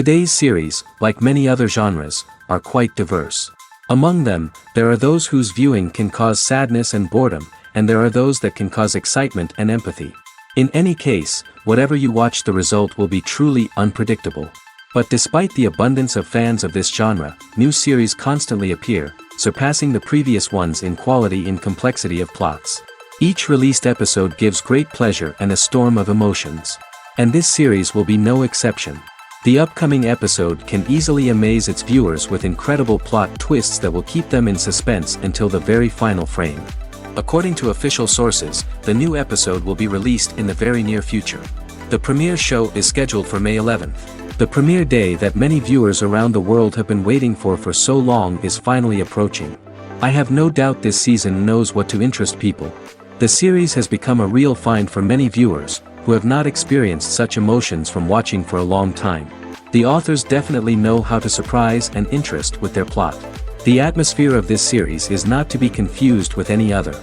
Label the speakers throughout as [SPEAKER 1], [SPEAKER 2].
[SPEAKER 1] Today's series, like many other genres, are quite diverse. Among them, there are those whose viewing can cause sadness and boredom, and there are those that can cause excitement and empathy. In any case, whatever you watch, the result will be truly unpredictable. But despite the abundance of fans of this genre, new series constantly appear, surpassing the previous ones in quality and complexity of plots. Each released episode gives great pleasure and a storm of emotions. And this series will be no exception. The upcoming episode can easily amaze its viewers with incredible plot twists that will keep them in suspense until the very final frame. According to official sources, the new episode will be released in the very near future. The premiere show is scheduled for May 11th. The premiere day that many viewers around the world have been waiting for so long is finally approaching. I have no doubt this season knows what to interest people. The series has become a real find for many viewers, who have not experienced such emotions from watching for a long time. The authors definitely know how to surprise and interest with their plot. The atmosphere of this series is not to be confused with any other.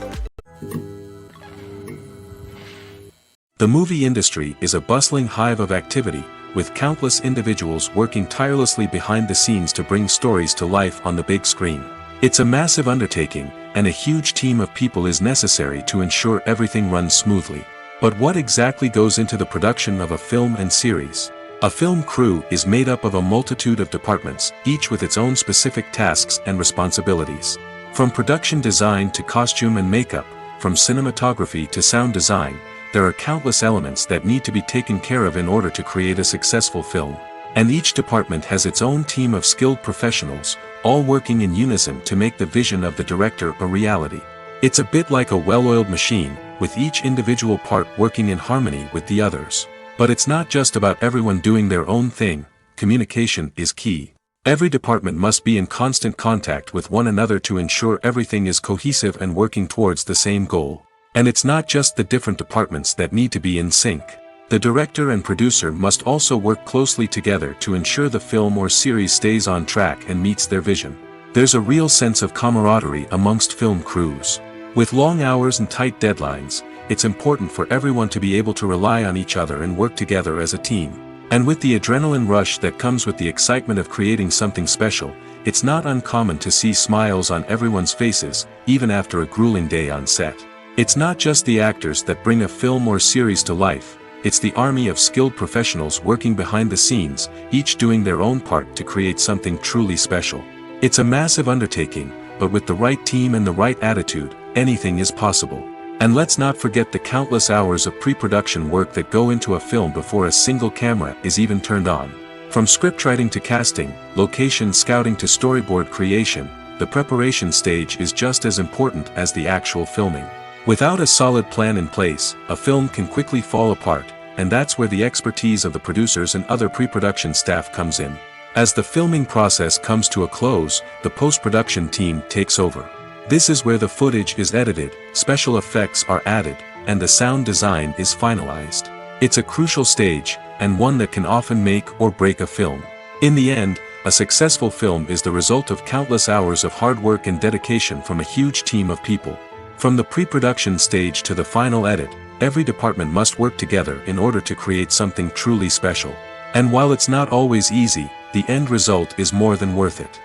[SPEAKER 1] The movie industry is a bustling hive of activity, with countless individuals working tirelessly behind the scenes to bring stories to life on the big screen. It's a massive undertaking, and a huge team of people is necessary to ensure everything runs smoothly. But what exactly goes into the production of a film and series? A film crew is made up of a multitude of departments, each with its own specific tasks and responsibilities. From production design to costume and makeup, from cinematography to sound design, there are countless elements that need to be taken care of in order to create a successful film. And each department has its own team of skilled professionals, all working in unison to make the vision of the director a reality. It's a bit like a well-oiled machine, with each individual part working in harmony with the others. But it's not just about everyone doing their own thing. Communication is key. Every department must be in constant contact with one another to ensure everything is cohesive and working towards the same goal. And it's not just the different departments that need to be in sync. The director and producer must also work closely together to ensure the film or series stays on track and meets their vision. There's a real sense of camaraderie amongst film crews. With long hours and tight deadlines, it's important for everyone to be able to rely on each other and work together as a team. And with the adrenaline rush that comes with the excitement of creating something special, it's not uncommon to see smiles on everyone's faces, even after a grueling day on set. It's not just the actors that bring a film or series to life, it's the army of skilled professionals working behind the scenes, each doing their own part to create something truly special. It's a massive undertaking, but with the right team and the right attitude, anything is possible. And let's not forget the countless hours of pre-production work that go into a film before a single camera is even turned on. From scriptwriting to casting, location scouting to storyboard creation, the preparation stage is just as important as the actual filming. Without a solid plan in place, a film can quickly fall apart, and that's where the expertise of the producers and other pre-production staff comes in. As the filming process comes to a close, the post-production team takes over. This is where the footage is edited, special effects are added, and the sound design is finalized. It's a crucial stage, and one that can often make or break a film. In the end, a successful film is the result of countless hours of hard work and dedication from a huge team of people. From the pre-production stage to the final edit, every department must work together in order to create something truly special. And while it's not always easy, the end result is more than worth it.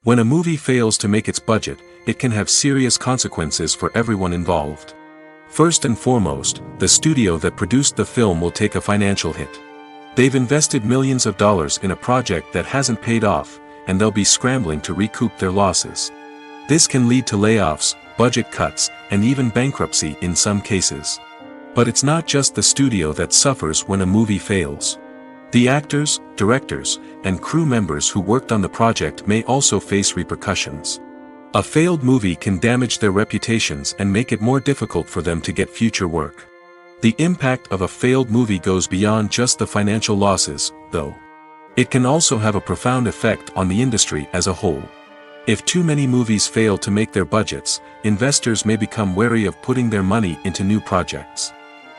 [SPEAKER 1] When a movie fails to make its budget, it can have serious consequences for everyone involved. First and foremost, the studio that produced the film will take a financial hit. They've invested millions of dollars in a project that hasn't paid off, and they'll be scrambling to recoup their losses. This can lead to layoffs, budget cuts, and even bankruptcy in some cases. But it's not just the studio that suffers when a movie fails. The actors, directors, and crew members who worked on the project may also face repercussions. A failed movie can damage their reputations and make it more difficult for them to get future work. The impact of a failed movie goes beyond just the financial losses, though. It can also have a profound effect on the industry as a whole. If too many movies fail to make their budgets, investors may become wary of putting their money into new projects.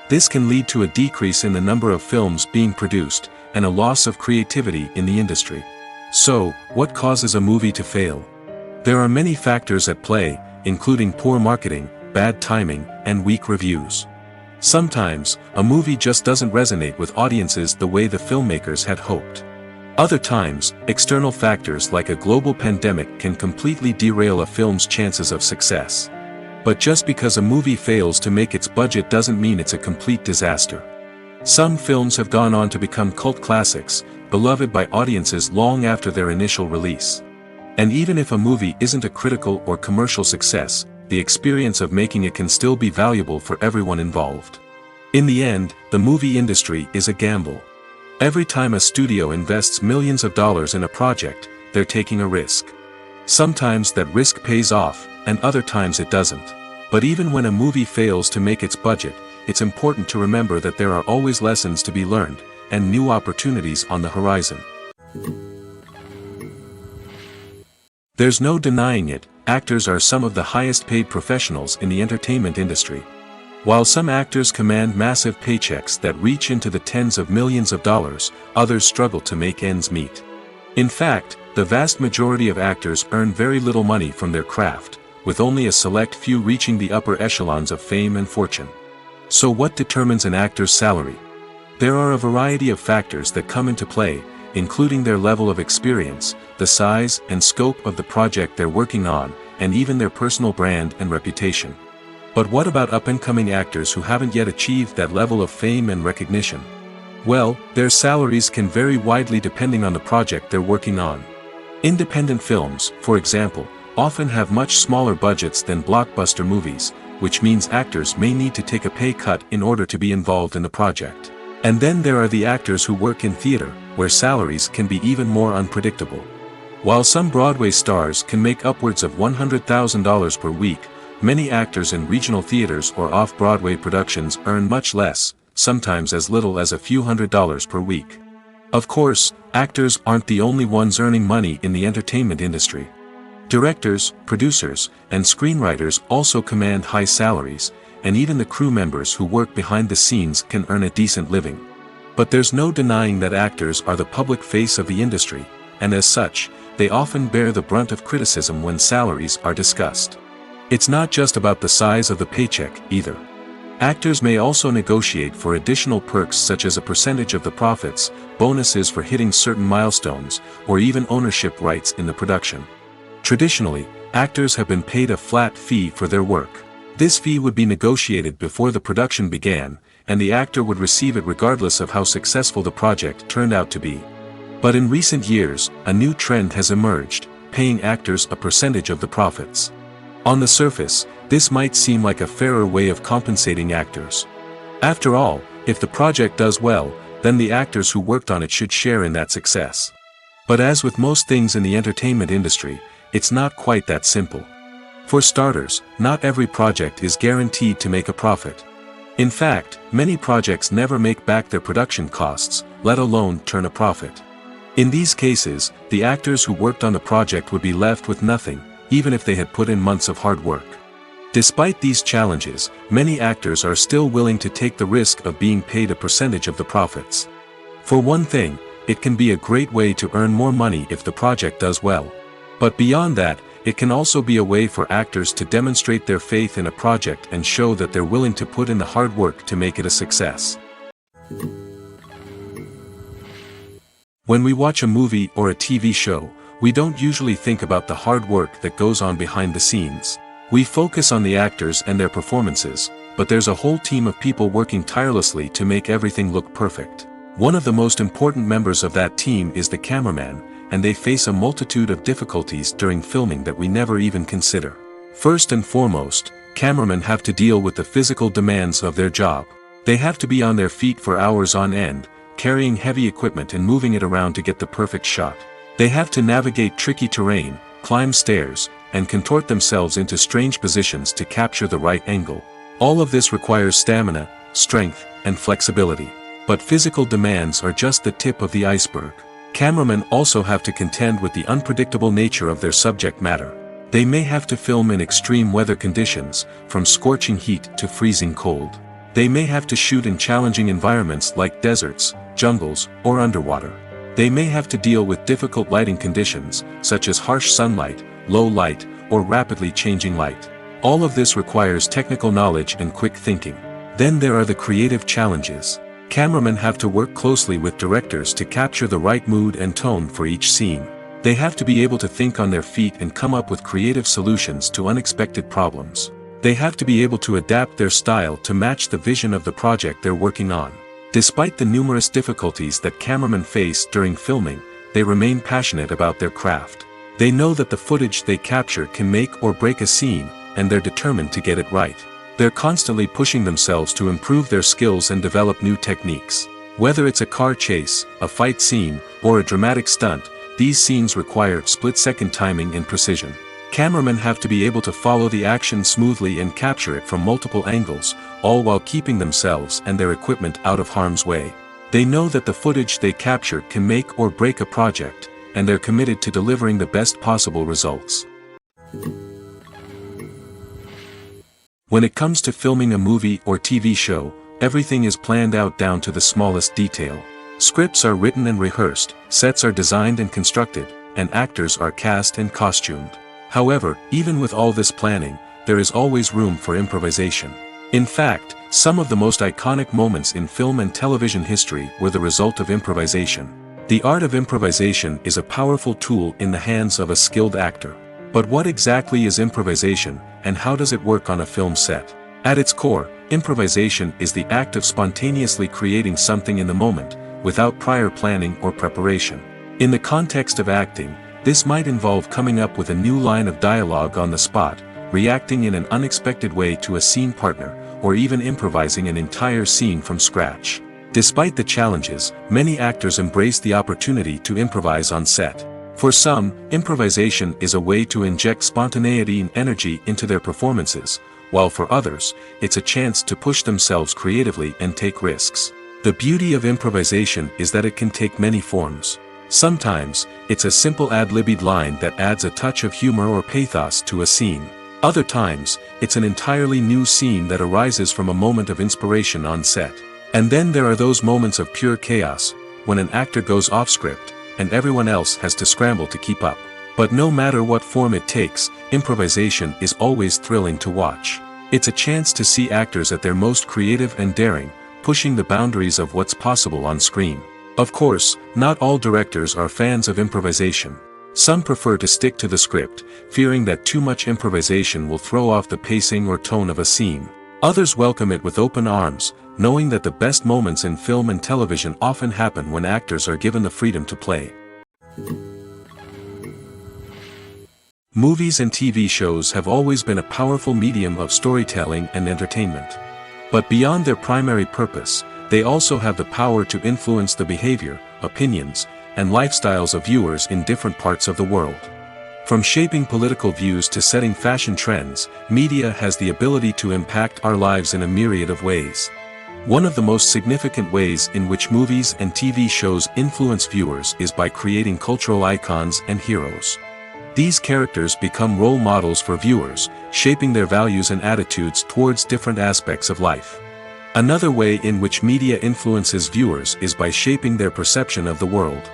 [SPEAKER 1] This can lead to a decrease in the number of films being produced, and a loss of creativity in the industry. So, what causes a movie to fail? There are many factors at play, including poor marketing, bad timing, and weak reviews. Sometimes, a movie just doesn't resonate with audiences the way the filmmakers had hoped. Other times, external factors like a global pandemic can completely derail a film's chances of success. But just because a movie fails to make its budget doesn't mean it's a complete disaster. Some films have gone on to become cult classics, beloved by audiences long after their initial release. And even if a movie isn't a critical or commercial success, the experience of making it can still be valuable for everyone involved. In the end, the movie industry is a gamble. Every time a studio invests millions of dollars in a project, they're taking a risk. Sometimes that risk pays off, and other times it doesn't. But even when a movie fails to make its budget, it's important to remember that there are always lessons to be learned, and new opportunities on the horizon. There's no denying it, actors are some of the highest paid professionals in the entertainment industry. While some actors command massive paychecks that reach into the tens of millions of dollars, others struggle to make ends meet. In fact, the vast majority of actors earn very little money from their craft, with only a select few reaching the upper echelons of fame and fortune. So what determines an actor's salary? There are a variety of factors that come into play, including their level of experience, the size and scope of the project they're working on, and even their personal brand and reputation. But what about up-and-coming actors who haven't yet achieved that level of fame and recognition? Well, their salaries can vary widely depending on the project they're working on. Independent films, for example, often have much smaller budgets than blockbuster movies, which means actors may need to take a pay cut in order to be involved in the project. And then there are the actors who work in theater, where salaries can be even more unpredictable. While some Broadway stars can make upwards of $100,000 per week, many actors in regional theaters or off-Broadway productions earn much less, sometimes as little as a few $100s per week. Of course, actors aren't the only ones earning money in the entertainment industry. Directors, producers, and screenwriters also command high salaries, and even the crew members who work behind the scenes can earn a decent living. But there's no denying that actors are the public face of the industry, and as such, they often bear the brunt of criticism when salaries are discussed. It's not just about the size of the paycheck, either. Actors may also negotiate for additional perks such as a percentage of the profits, bonuses for hitting certain milestones, or even ownership rights in the production. Traditionally, actors have been paid a flat fee for their work. This fee would be negotiated before the production began, and the actor would receive it regardless of how successful the project turned out to be. But in recent years, a new trend has emerged, paying actors a percentage of the profits. On the surface, this might seem like a fairer way of compensating actors. After all, if the project does well, then the actors who worked on it should share in that success. But as with most things in the entertainment industry, it's not quite that simple. For starters, not every project is guaranteed to make a profit. In fact, many projects never make back their production costs, let alone turn a profit. In these cases, the actors who worked on the project would be left with nothing, even if they had put in months of hard work. Despite these challenges, many actors are still willing to take the risk of being paid a percentage of the profits. For one thing, it can be a great way to earn more money if the project does well. But beyond that, it can also be a way for actors to demonstrate their faith in a project and show that they're willing to put in the hard work to make it a success. When we watch a movie or a TV show, we don't usually think about the hard work that goes on behind the scenes. We focus on the actors and their performances, but there's a whole team of people working tirelessly to make everything look perfect. One of the most important members of that team is the cameraman, and they face a multitude of difficulties during filming that we never even consider. First and foremost, cameramen have to deal with the physical demands of their job. They have to be on their feet for hours on end, carrying heavy equipment and moving it around to get the perfect shot. They have to navigate tricky terrain, climb stairs, and contort themselves into strange positions to capture the right angle. All of this requires stamina, strength, and flexibility. But physical demands are just the tip of the iceberg. Cameramen also have to contend with the unpredictable nature of their subject matter. They may have to film in extreme weather conditions, from scorching heat to freezing cold. They may have to shoot in challenging environments like deserts, jungles, or underwater. They may have to deal with difficult lighting conditions, such as harsh sunlight, low light, or rapidly changing light. All of this requires technical knowledge and quick thinking. Then there are the creative challenges. Cameramen have to work closely with directors to capture the right mood and tone for each scene. They have to be able to think on their feet and come up with creative solutions to unexpected problems. They have to be able to adapt their style to match the vision of the project they're working on. Despite the numerous difficulties that cameramen face during filming, they remain passionate about their craft. They know that the footage they capture can make or break a scene, and they're determined to get it right. They're constantly pushing themselves to improve their skills and develop new techniques. Whether it's a car chase, a fight scene, or a dramatic stunt, these scenes require split-second timing and precision. Cameramen have to be able to follow the action smoothly and capture it from multiple angles, all while keeping themselves and their equipment out of harm's way. They know that the footage they capture can make or break a project, and they're committed to delivering the best possible results. When it comes to filming a movie or TV show, everything is planned out down to the smallest detail. Scripts are written and rehearsed, sets are designed and constructed, and actors are cast and costumed. However, even with all this planning, there is always room for improvisation. In fact, some of the most iconic moments in film and television history were the result of improvisation. The art of improvisation is a powerful tool in the hands of a skilled actor. But what exactly is improvisation, and how does it work on a film set? At its core, improvisation is the act of spontaneously creating something in the moment, without prior planning or preparation. In the context of acting, this might involve coming up with a new line of dialogue on the spot, reacting in an unexpected way to a scene partner, or even improvising an entire scene from scratch. Despite the challenges, many actors embrace the opportunity to improvise on set. For some, improvisation is a way to inject spontaneity and energy into their performances, while for others, it's a chance to push themselves creatively and take risks. The beauty of improvisation is that it can take many forms. Sometimes, it's a simple ad-libbed line that adds a touch of humor or pathos to a scene. Other times, it's an entirely new scene that arises from a moment of inspiration on set. And then there are those moments of pure chaos, when an actor goes off script, and everyone else has to scramble to keep up. But no matter what form it takes, improvisation is always thrilling to watch. It's a chance to see actors at their most creative and daring, pushing the boundaries of what's possible on screen. Of course, not all directors are fans of improvisation. Some prefer to stick to the script, fearing that too much improvisation will throw off the pacing or tone of a scene. Others welcome it with open arms, knowing that the best moments in film and television often happen when actors are given the freedom to play. Movies and TV shows have always been a powerful medium of storytelling and entertainment. But beyond their primary purpose, they also have the power to influence the behavior, opinions, and lifestyles of viewers in different parts of the world. From shaping political views to setting fashion trends, media has the ability to impact our lives in a myriad of ways. One of the most significant ways in which movies and TV shows influence viewers is by creating cultural icons and heroes. These characters become role models for viewers, shaping their values and attitudes towards different aspects of life. Another way in which media influences viewers is by shaping their perception of the world.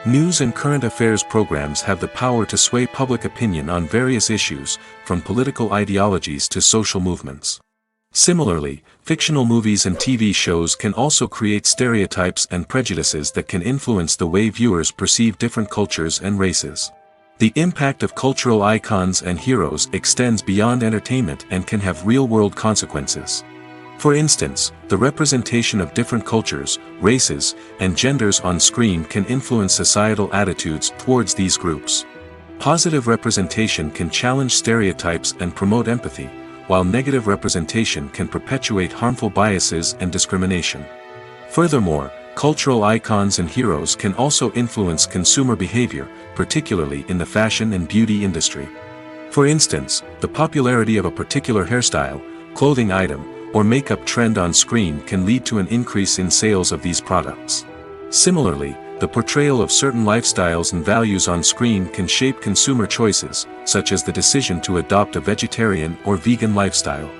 [SPEAKER 1] News and current affairs programs have the power to sway public opinion on various issues, from political ideologies to social movements. Similarly, fictional movies and TV shows can also create stereotypes and prejudices that can influence the way viewers perceive different cultures and races. The impact of cultural icons and heroes extends beyond entertainment and can have real-world consequences. For instance, the representation of different cultures, races, and genders on screen can influence societal attitudes towards these groups. Positive representation can challenge stereotypes and promote empathy, while negative representation can perpetuate harmful biases and discrimination. Furthermore, cultural icons and heroes can also influence consumer behavior, particularly in the fashion and beauty industry. For instance, the popularity of a particular hairstyle, clothing item, or makeup trend on screen can lead to an increase in sales of these products. Similarly, the portrayal of certain lifestyles and values on screen can shape consumer choices, such as the decision to adopt a vegetarian or vegan lifestyle.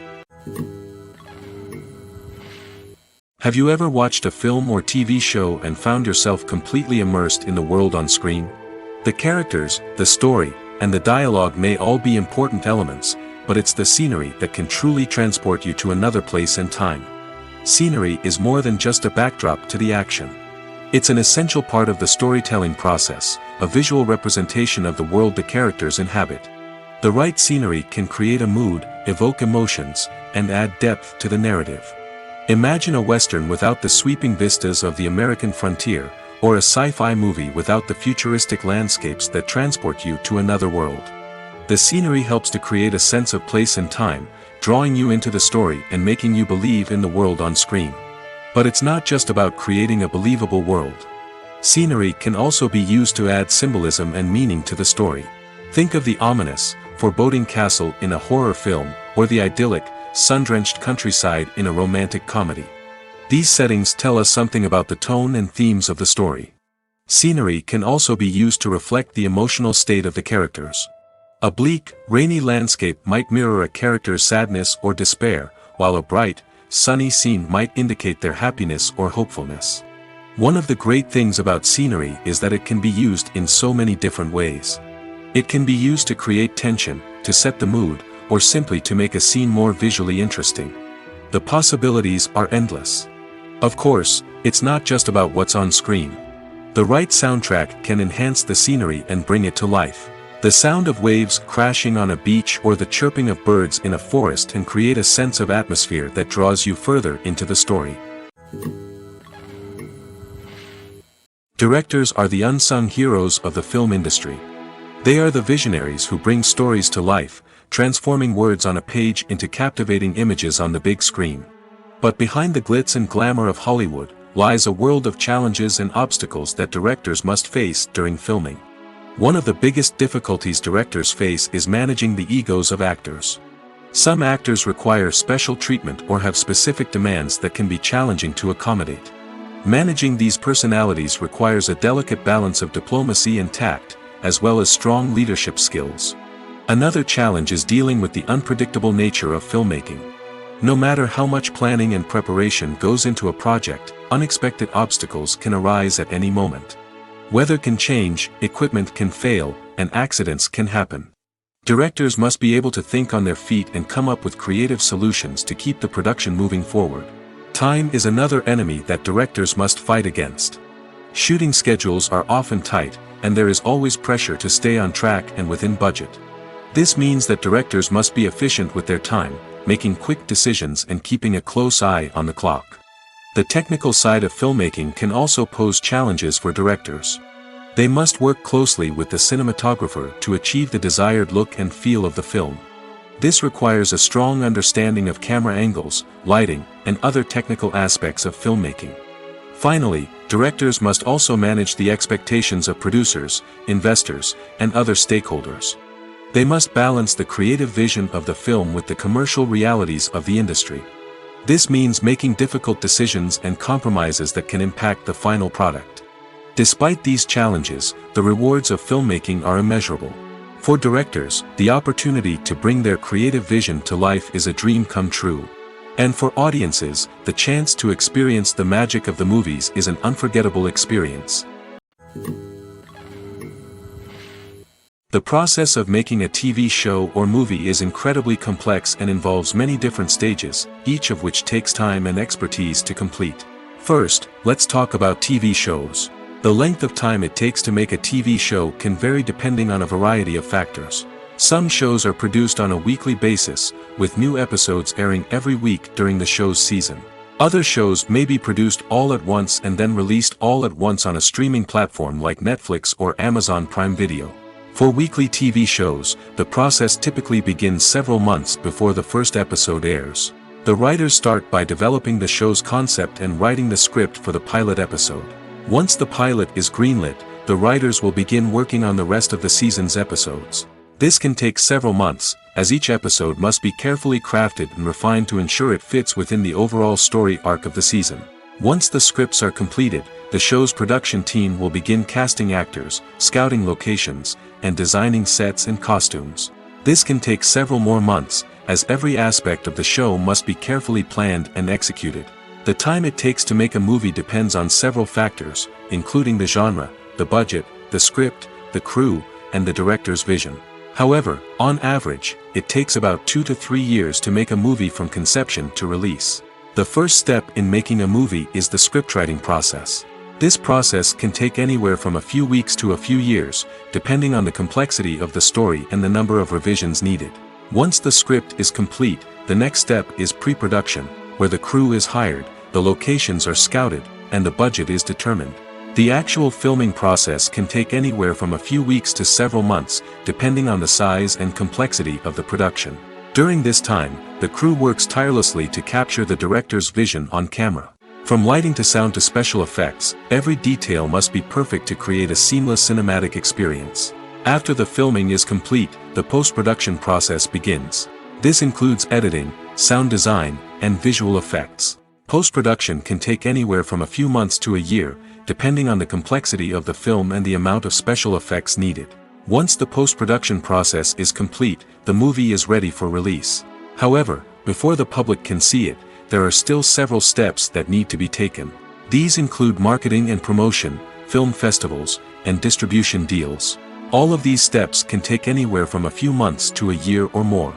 [SPEAKER 1] Have you ever watched a film or TV show and found yourself completely immersed in the world on screen? The characters, the story, and the dialogue may all be important elements, but it's the scenery that can truly transport you to another place and time. Scenery is more than just a backdrop to the action. It's an essential part of the storytelling process, a visual representation of the world the characters inhabit. The right scenery can create a mood, evoke emotions, and add depth to the narrative. Imagine a Western without the sweeping vistas of the American frontier, or a sci-fi movie without the futuristic landscapes that transport you to another world. The scenery helps to create a sense of place and time, drawing you into the story and making you believe in the world on screen. But it's not just about creating a believable world. Scenery can also be used to add symbolism and meaning to the story. Think of the ominous, foreboding castle in a horror film, or the idyllic, sun-drenched countryside in a romantic comedy. These settings tell us something about the tone and themes of the story. Scenery can also be used to reflect the emotional state of the characters. A bleak, rainy landscape might mirror a character's sadness or despair, while a bright, sunny scene might indicate their happiness or hopefulness. One of the great things about scenery is that it can be used in so many different ways. It can be used to create tension, to set the mood, or simply to make a scene more visually interesting. The possibilities are endless. Of course, it's not just about what's on screen. The right soundtrack can enhance the scenery and bring it to life. The sound of waves crashing on a beach or the chirping of birds in a forest can create a sense of atmosphere that draws you further into the story. Directors are the unsung heroes of the film industry. They are the visionaries who bring stories to life, transforming words on a page into captivating images on the big screen. But behind the glitz and glamour of Hollywood lies a world of challenges and obstacles that directors must face during filming. One of the biggest difficulties directors face is managing the egos of actors. Some actors require special treatment or have specific demands that can be challenging to accommodate. Managing these personalities requires a delicate balance of diplomacy and tact, as well as strong leadership skills. Another challenge is dealing with the unpredictable nature of filmmaking. No matter how much planning and preparation goes into a project, unexpected obstacles can arise at any moment. Weather can change, equipment can fail, and accidents can happen. Directors must be able to think on their feet and come up with creative solutions to keep the production moving forward. Time is another enemy that directors must fight against. Shooting schedules are often tight, and there is always pressure to stay on track and within budget. This means that directors must be efficient with their time, making quick decisions and keeping a close eye on the clock. The technical side of filmmaking can also pose challenges for directors. They must work closely with the cinematographer to achieve the desired look and feel of the film. This requires a strong understanding of camera angles, lighting, and other technical aspects of filmmaking. Finally, directors must also manage the expectations of producers, investors, and other stakeholders. They must balance the creative vision of the film with the commercial realities of the industry. This means making difficult decisions and compromises that can impact the final product. Despite these challenges, the rewards of filmmaking are immeasurable. For directors, the opportunity to bring their creative vision to life is a dream come true. And for audiences, the chance to experience the magic of the movies is an unforgettable experience. The process of making a TV show or movie is incredibly complex and involves many different stages, each of which takes time and expertise to complete. First, let's talk about TV shows. The length of time it takes to make a TV show can vary depending on a variety of factors. Some shows are produced on a weekly basis, with new episodes airing every week during the show's season. Other shows may be produced all at once and then released all at once on a streaming platform like Netflix or Amazon Prime Video. For weekly TV shows, the process typically begins several months before the first episode airs. The writers start by developing the show's concept and writing the script for the pilot episode. Once the pilot is greenlit, the writers will begin working on the rest of the season's episodes. This can take several months, as each episode must be carefully crafted and refined to ensure it fits within the overall story arc of the season. Once the scripts are completed, the show's production team will begin casting actors, scouting locations, and designing sets and costumes. This can take several more months, as every aspect of the show must be carefully planned and executed. The time it takes to make a movie depends on several factors, including the genre, the budget, the script, the crew, and the director's vision. However, on average, it takes about 2 to 3 years to make a movie from conception to release. The first step in making a movie is the scriptwriting process. This process can take anywhere from a few weeks to a few years, depending on the complexity of the story and the number of revisions needed. Once the script is complete, the next step is pre-production, where the crew is hired, the locations are scouted, and the budget is determined. The actual filming process can take anywhere from a few weeks to several months, depending on the size and complexity of the production. During this time, the crew works tirelessly to capture the director's vision on camera. From lighting to sound to special effects, every detail must be perfect to create a seamless cinematic experience. After the filming is complete, the post-production process begins. This includes editing, sound design, and visual effects. Post-production can take anywhere from a few months to a year, depending on the complexity of the film and the amount of special effects needed. Once the post-production process is complete, the movie is ready for release. However, before the public can see it, there are still several steps that need to be taken. These include marketing and promotion, film festivals, and distribution deals. All of these steps can take anywhere from a few months to a year or more.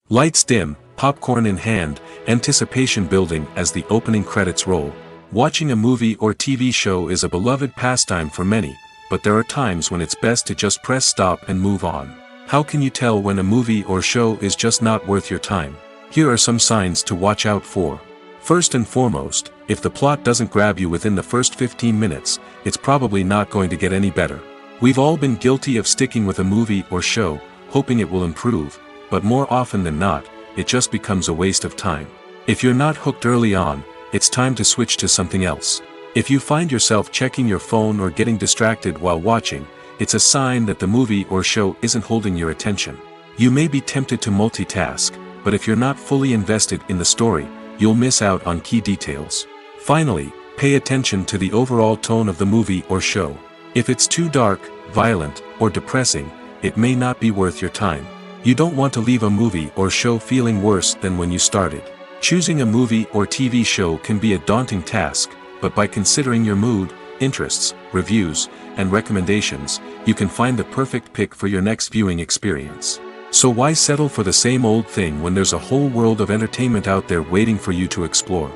[SPEAKER 1] Lights dim, popcorn in hand, anticipation building as the opening credits roll. Watching a movie or TV show is a beloved pastime for many, but there are times when it's best to just press stop and move on. How can you tell when a movie or show is just not worth your time? Here are some signs to watch out for. First and foremost, if the plot doesn't grab you within the first 15 minutes, it's probably not going to get any better. We've all been guilty of sticking with a movie or show, hoping it will improve, but more often than not, it just becomes a waste of time. If you're not hooked early on, it's time to switch to something else. If you find yourself checking your phone or getting distracted while watching, it's a sign that the movie or show isn't holding your attention. You may be tempted to multitask, but if you're not fully invested in the story, you'll miss out on key details. Finally, pay attention to the overall tone of the movie or show. If it's too dark, violent, or depressing, it may not be worth your time. You don't want to leave a movie or show feeling worse than when you started. Choosing a movie or TV show can be a daunting task, but by considering your mood, interests, reviews, and recommendations, you can find the perfect pick for your next viewing experience. So why settle for the same old thing when there's a whole world of entertainment out there waiting for you to explore?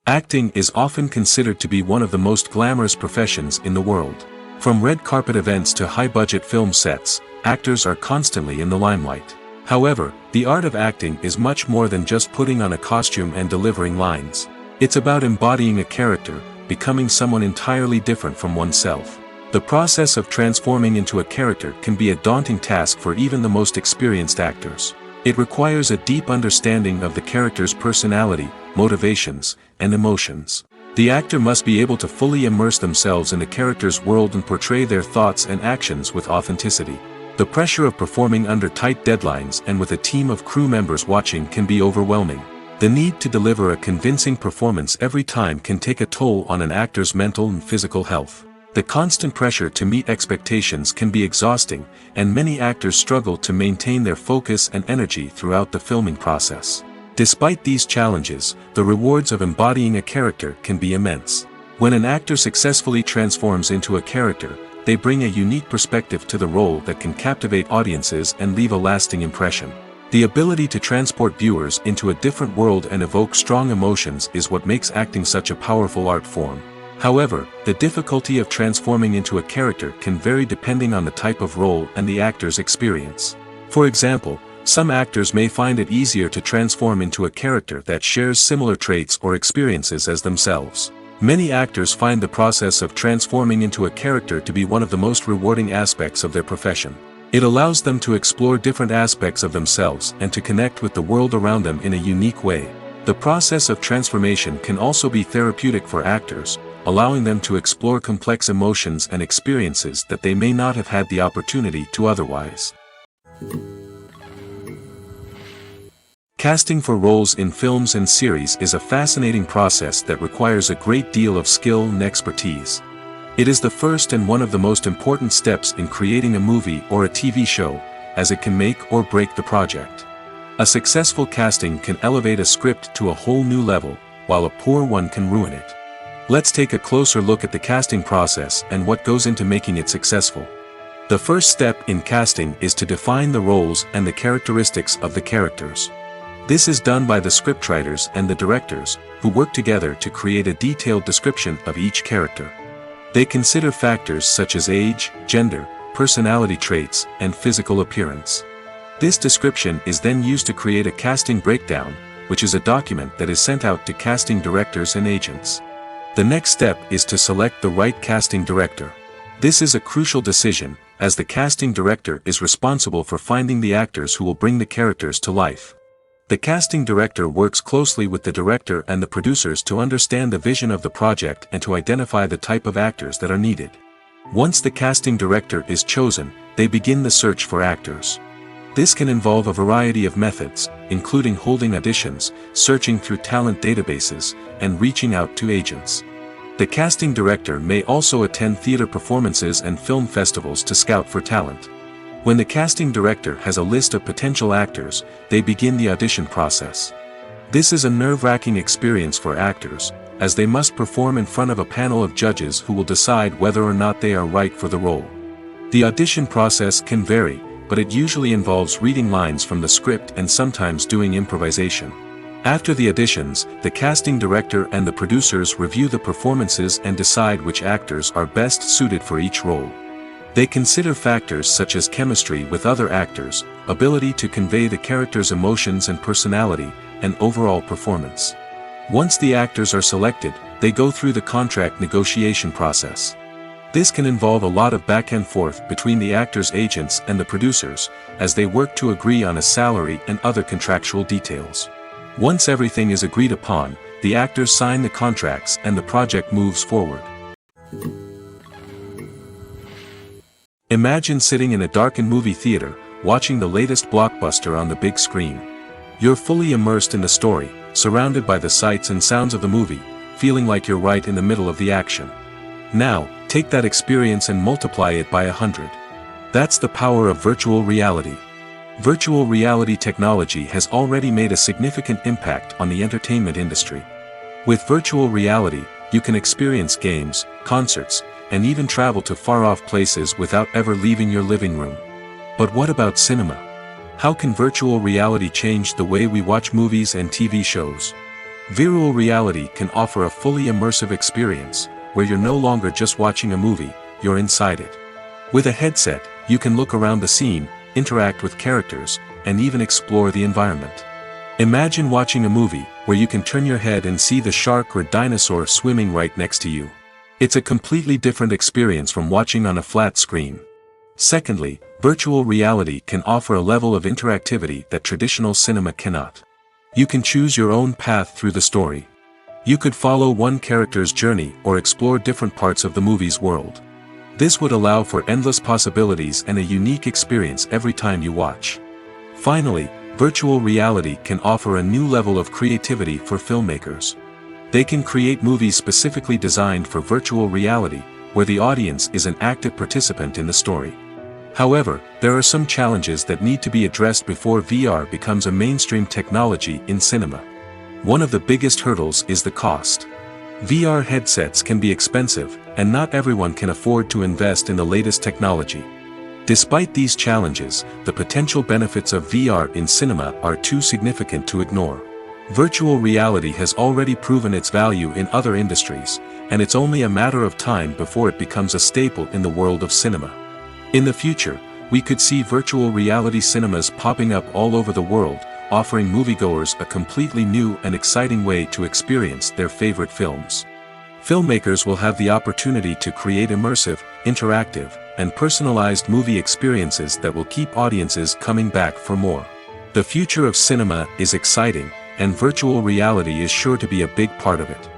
[SPEAKER 1] Acting is often considered to be one of the most glamorous professions in the world. From red carpet events to high-budget film sets, actors are constantly in the limelight. However, the art of acting is much more than just putting on a costume and delivering lines. It's about embodying a character, becoming someone entirely different from oneself. The process of transforming into a character can be a daunting task for even the most experienced actors. It requires a deep understanding of the character's personality, motivations, and emotions. The actor must be able to fully immerse themselves in the character's world and portray their thoughts and actions with authenticity. The pressure of performing under tight deadlines and with a team of crew members watching can be overwhelming. The need to deliver a convincing performance every time can take a toll on an actor's mental and physical health. The constant pressure to meet expectations can be exhausting, and many actors struggle to maintain their focus and energy throughout the filming process. Despite these challenges, the rewards of embodying a character can be immense. When an actor successfully transforms into a character, they bring a unique perspective to the role that can captivate audiences and leave a lasting impression. The ability to transport viewers into a different world and evoke strong emotions is what makes acting such a powerful art form. However, the difficulty of transforming into a character can vary depending on the type of role and the actor's experience. For example, some actors may find it easier to transform into a character that shares similar traits or experiences as themselves. Many actors find the process of transforming into a character to be one of the most rewarding aspects of their profession. It allows them to explore different aspects of themselves and to connect with the world around them in a unique way. The process of transformation can also be therapeutic for actors, allowing them to explore complex emotions and experiences that they may not have had the opportunity to otherwise. Casting for roles in films and series is a fascinating process that requires a great deal of skill and expertise. It is the first and one of the most important steps in creating a movie or a TV show, as it can make or break the project. A successful casting can elevate a script to a whole new level, while a poor one can ruin it. Let's take a closer look at the casting process and what goes into making it successful. The first step in casting is to define the roles and the characteristics of the characters. This is done by the scriptwriters and the directors, who work together to create a detailed description of each character. They consider factors such as age, gender, personality traits, and physical appearance. This description is then used to create a casting breakdown, which is a document that is sent out to casting directors and agents. The next step is to select the right casting director. This is a crucial decision, as the casting director is responsible for finding the actors who will bring the characters to life. The casting director works closely with the director and the producers to understand the vision of the project and to identify the type of actors that are needed. Once the casting director is chosen, they begin the search for actors. This can involve a variety of methods, including holding auditions, searching through talent databases, and reaching out to agents. The casting director may also attend theater performances and film festivals to scout for talent. When the casting director has a list of potential actors, they begin the audition process. This is a nerve-wracking experience for actors, as they must perform in front of a panel of judges who will decide whether or not they are right for the role. The audition process can vary, but it usually involves reading lines from the script and sometimes doing improvisation. After the auditions, the casting director and the producers review the performances and decide which actors are best suited for each role. They consider factors such as chemistry with other actors, ability to convey the character's emotions and personality, and overall performance. Once the actors are selected, they go through the contract negotiation process. This can involve a lot of back and forth between the actors' agents and the producers, as they work to agree on a salary and other contractual details. Once everything is agreed upon, the actors sign the contracts and the project moves forward. Imagine sitting in a darkened movie theater, watching the latest blockbuster on the big screen. You're fully immersed in the story, surrounded by the sights and sounds of the movie, feeling like you're right in the middle of the action. Now, take that experience and multiply it by 100. That's the power of virtual reality. Virtual reality technology has already made a significant impact on the entertainment industry. With virtual reality, you can experience games, concerts, and even travel to far-off places without ever leaving your living room. But what about cinema? How can virtual reality change the way we watch movies and TV shows? Virtual reality can offer a fully immersive experience, where you're no longer just watching a movie, you're inside it. With a headset, you can look around the scene, interact with characters, and even explore the environment. Imagine watching a movie, where you can turn your head and see the shark or dinosaur swimming right next to you. It's a completely different experience from watching on a flat screen. Secondly, virtual reality can offer a level of interactivity that traditional cinema cannot. You can choose your own path through the story. You could follow one character's journey or explore different parts of the movie's world. This would allow for endless possibilities and a unique experience every time you watch. Finally, virtual reality can offer a new level of creativity for filmmakers. They can create movies specifically designed for virtual reality, where the audience is an active participant in the story. However, there are some challenges that need to be addressed before VR becomes a mainstream technology in cinema. One of the biggest hurdles is the cost. VR headsets can be expensive, and not everyone can afford to invest in the latest technology. Despite these challenges, the potential benefits of VR in cinema are too significant to ignore. Virtual reality has already proven its value in other industries, and it's only a matter of time before it becomes a staple in the world of cinema. In the future, we could see virtual reality cinemas popping up all over the world, offering moviegoers a completely new and exciting way to experience their favorite films. Filmmakers will have the opportunity to create immersive, interactive, and personalized movie experiences that will keep audiences coming back for more. The future of cinema is exciting, and virtual reality is sure to be a big part of it.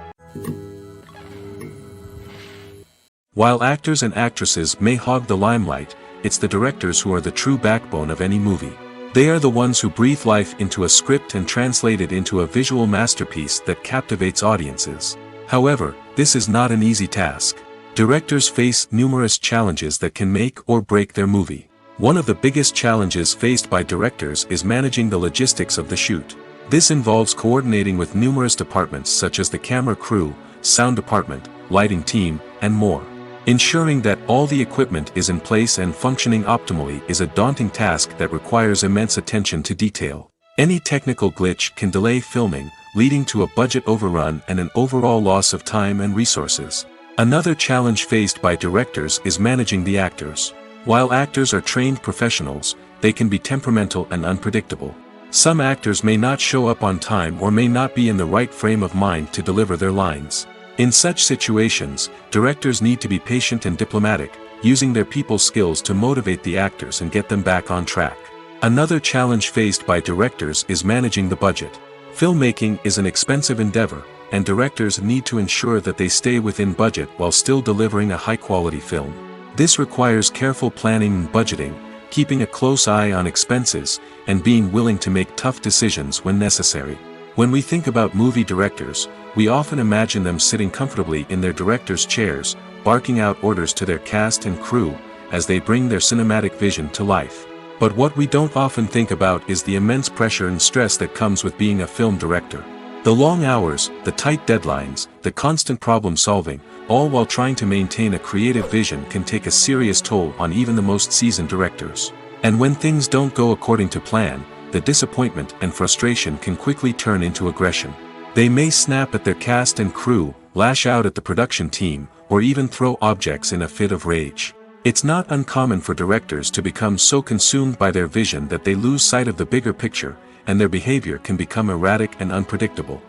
[SPEAKER 1] While actors and actresses may hog the limelight, it's the directors who are the true backbone of any movie. They are the ones who breathe life into a script and translate it into a visual masterpiece that captivates audiences. However, this is not an easy task. Directors face numerous challenges that can make or break their movie. One of the biggest challenges faced by directors is managing the logistics of the shoot. This involves coordinating with numerous departments such as the camera crew, sound department, lighting team, and more. Ensuring that all the equipment is in place and functioning optimally is a daunting task that requires immense attention to detail. Any technical glitch can delay filming, leading to a budget overrun and an overall loss of time and resources. Another challenge faced by directors is managing the actors. While actors are trained professionals, they can be temperamental and unpredictable. Some actors may not show up on time or may not be in the right frame of mind to deliver their lines. In such situations, directors need to be patient and diplomatic, using their people skills to motivate the actors and get them back on track. Another challenge faced by directors is managing the budget. Filmmaking is an expensive endeavor, and directors need to ensure that they stay within budget while still delivering a high-quality film. This requires careful planning and budgeting, keeping a close eye on expenses, and being willing to make tough decisions when necessary. When we think about movie directors, we often imagine them sitting comfortably in their director's chairs, barking out orders to their cast and crew, as they bring their cinematic vision to life. But what we don't often think about is the immense pressure and stress that comes with being a film director. The long hours, the tight deadlines, the constant problem solving, all while trying to maintain a creative vision can take a serious toll on even the most seasoned directors. And when things don't go according to plan, the disappointment and frustration can quickly turn into aggression. They may snap at their cast and crew, lash out at the production team, or even throw objects in a fit of rage. It's not uncommon for directors to become so consumed by their vision that they lose sight of the bigger picture, and their behavior can become erratic and unpredictable.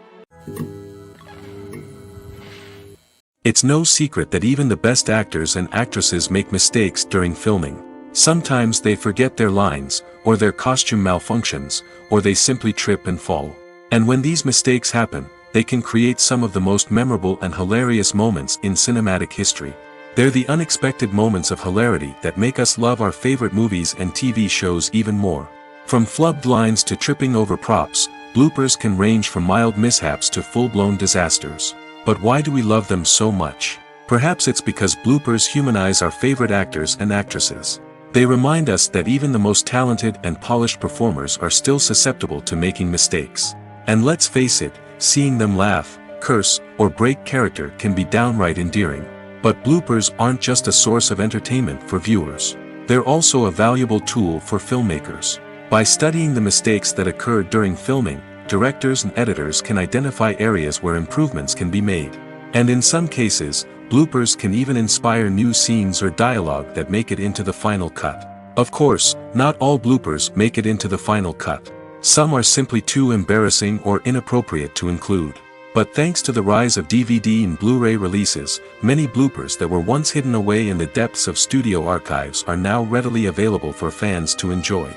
[SPEAKER 1] It's no secret that even the best actors and actresses make mistakes during filming. Sometimes they forget their lines, or their costume malfunctions, or they simply trip and fall. And when these mistakes happen, they can create some of the most memorable and hilarious moments in cinematic history. They're the unexpected moments of hilarity that make us love our favorite movies and TV shows even more. From flubbed lines to tripping over props, bloopers can range from mild mishaps to full-blown disasters. But why do we love them so much? Perhaps it's because bloopers humanize our favorite actors and actresses. They remind us that even the most talented and polished performers are still susceptible to making mistakes. And let's face it, seeing them laugh, curse, or break character can be downright endearing. But bloopers aren't just a source of entertainment for viewers. They're also a valuable tool for filmmakers. By studying the mistakes that occur during filming, directors and editors can identify areas where improvements can be made. And in some cases, bloopers can even inspire new scenes or dialogue that make it into the final cut. Of course, not all bloopers make it into the final cut. Some are simply too embarrassing or inappropriate to include. But thanks to the rise of DVD and Blu-ray releases, many bloopers that were once hidden away in the depths of studio archives are now readily available for fans to enjoy.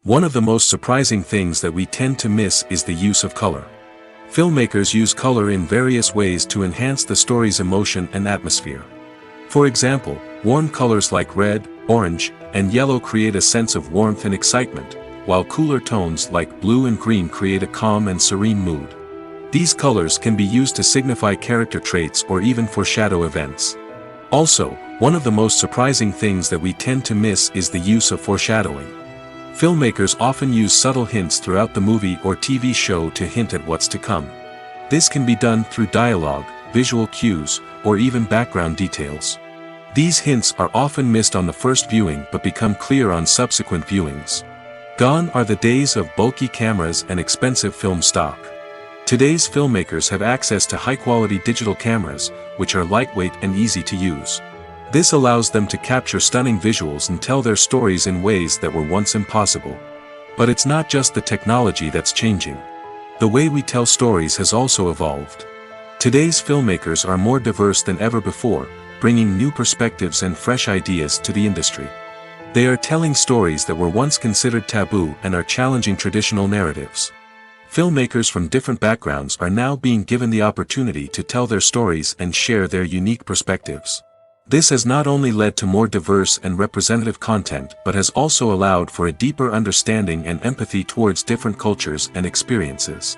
[SPEAKER 1] One of the most surprising things that we tend to miss is the use of color. Filmmakers use color in various ways to enhance the story's emotion and atmosphere. For example, warm colors like red, orange, and yellow create a sense of warmth and excitement, while cooler tones like blue and green create a calm and serene mood. These colors can be used to signify character traits or even foreshadow events. Also, one of the most surprising things that we tend to miss is the use of foreshadowing. Filmmakers often use subtle hints throughout the movie or TV show to hint at what's to come. This can be done through dialogue, visual cues, or even background details. These hints are often missed on the first viewing but become clear on subsequent viewings. Gone are the days of bulky cameras and expensive film stock. Today's filmmakers have access to high-quality digital cameras, which are lightweight and easy to use. This allows them to capture stunning visuals and tell their stories in ways that were once impossible. But it's not just the technology that's changing. The way we tell stories has also evolved. Today's filmmakers are more diverse than ever before, bringing new perspectives and fresh ideas to the industry. They are telling stories that were once considered taboo and are challenging traditional narratives. Filmmakers from different backgrounds are now being given the opportunity to tell their stories and share their unique perspectives. This has not only led to more diverse and representative content but has also allowed for a deeper understanding and empathy towards different cultures and experiences.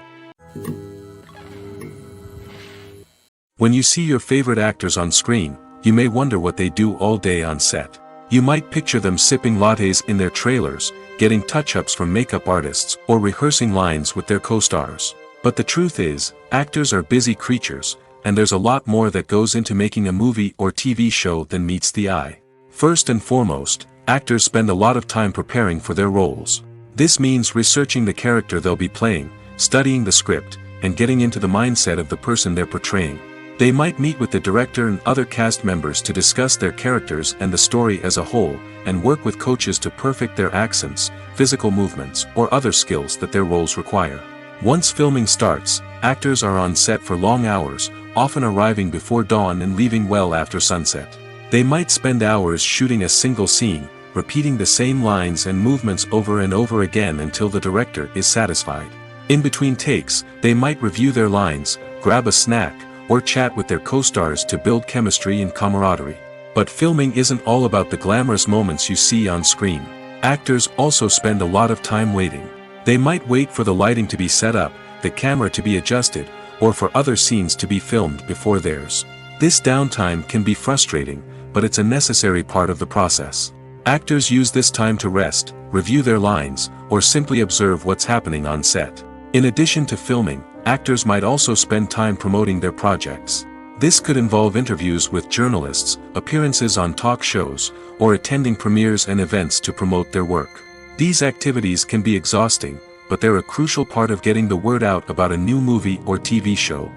[SPEAKER 1] When you see your favorite actors on screen, you may wonder what they do all day on set. You might picture them sipping lattes in their trailers, getting touch-ups from makeup artists, or rehearsing lines with their co-stars. But the truth is, actors are busy creatures, and there's a lot more that goes into making a movie or TV show than meets the eye. First and foremost, actors spend a lot of time preparing for their roles. This means researching the character they'll be playing, studying the script, and getting into the mindset of the person they're portraying. They might meet with the director and other cast members to discuss their characters and the story as a whole, and work with coaches to perfect their accents, physical movements, or other skills that their roles require. Once filming starts, actors are on set for long hours, often arriving before dawn and leaving well after sunset. They might spend hours shooting a single scene, repeating the same lines and movements over and over again until the director is satisfied. In between takes, they might review their lines, grab a snack, or chat with their co-stars to build chemistry and camaraderie. But filming isn't all about the glamorous moments you see on screen. Actors also spend a lot of time waiting. They might wait for the lighting to be set up, the camera to be adjusted, or for other scenes to be filmed before theirs. This downtime can be frustrating, but it's a necessary part of the process. Actors use this time to rest, review their lines, or simply observe what's happening on set. In addition to filming, actors might also spend time promoting their projects. This could involve interviews with journalists, appearances on talk shows, or attending premieres and events to promote their work. These activities can be exhausting, but they're a crucial part of getting the word out about a new movie or TV show.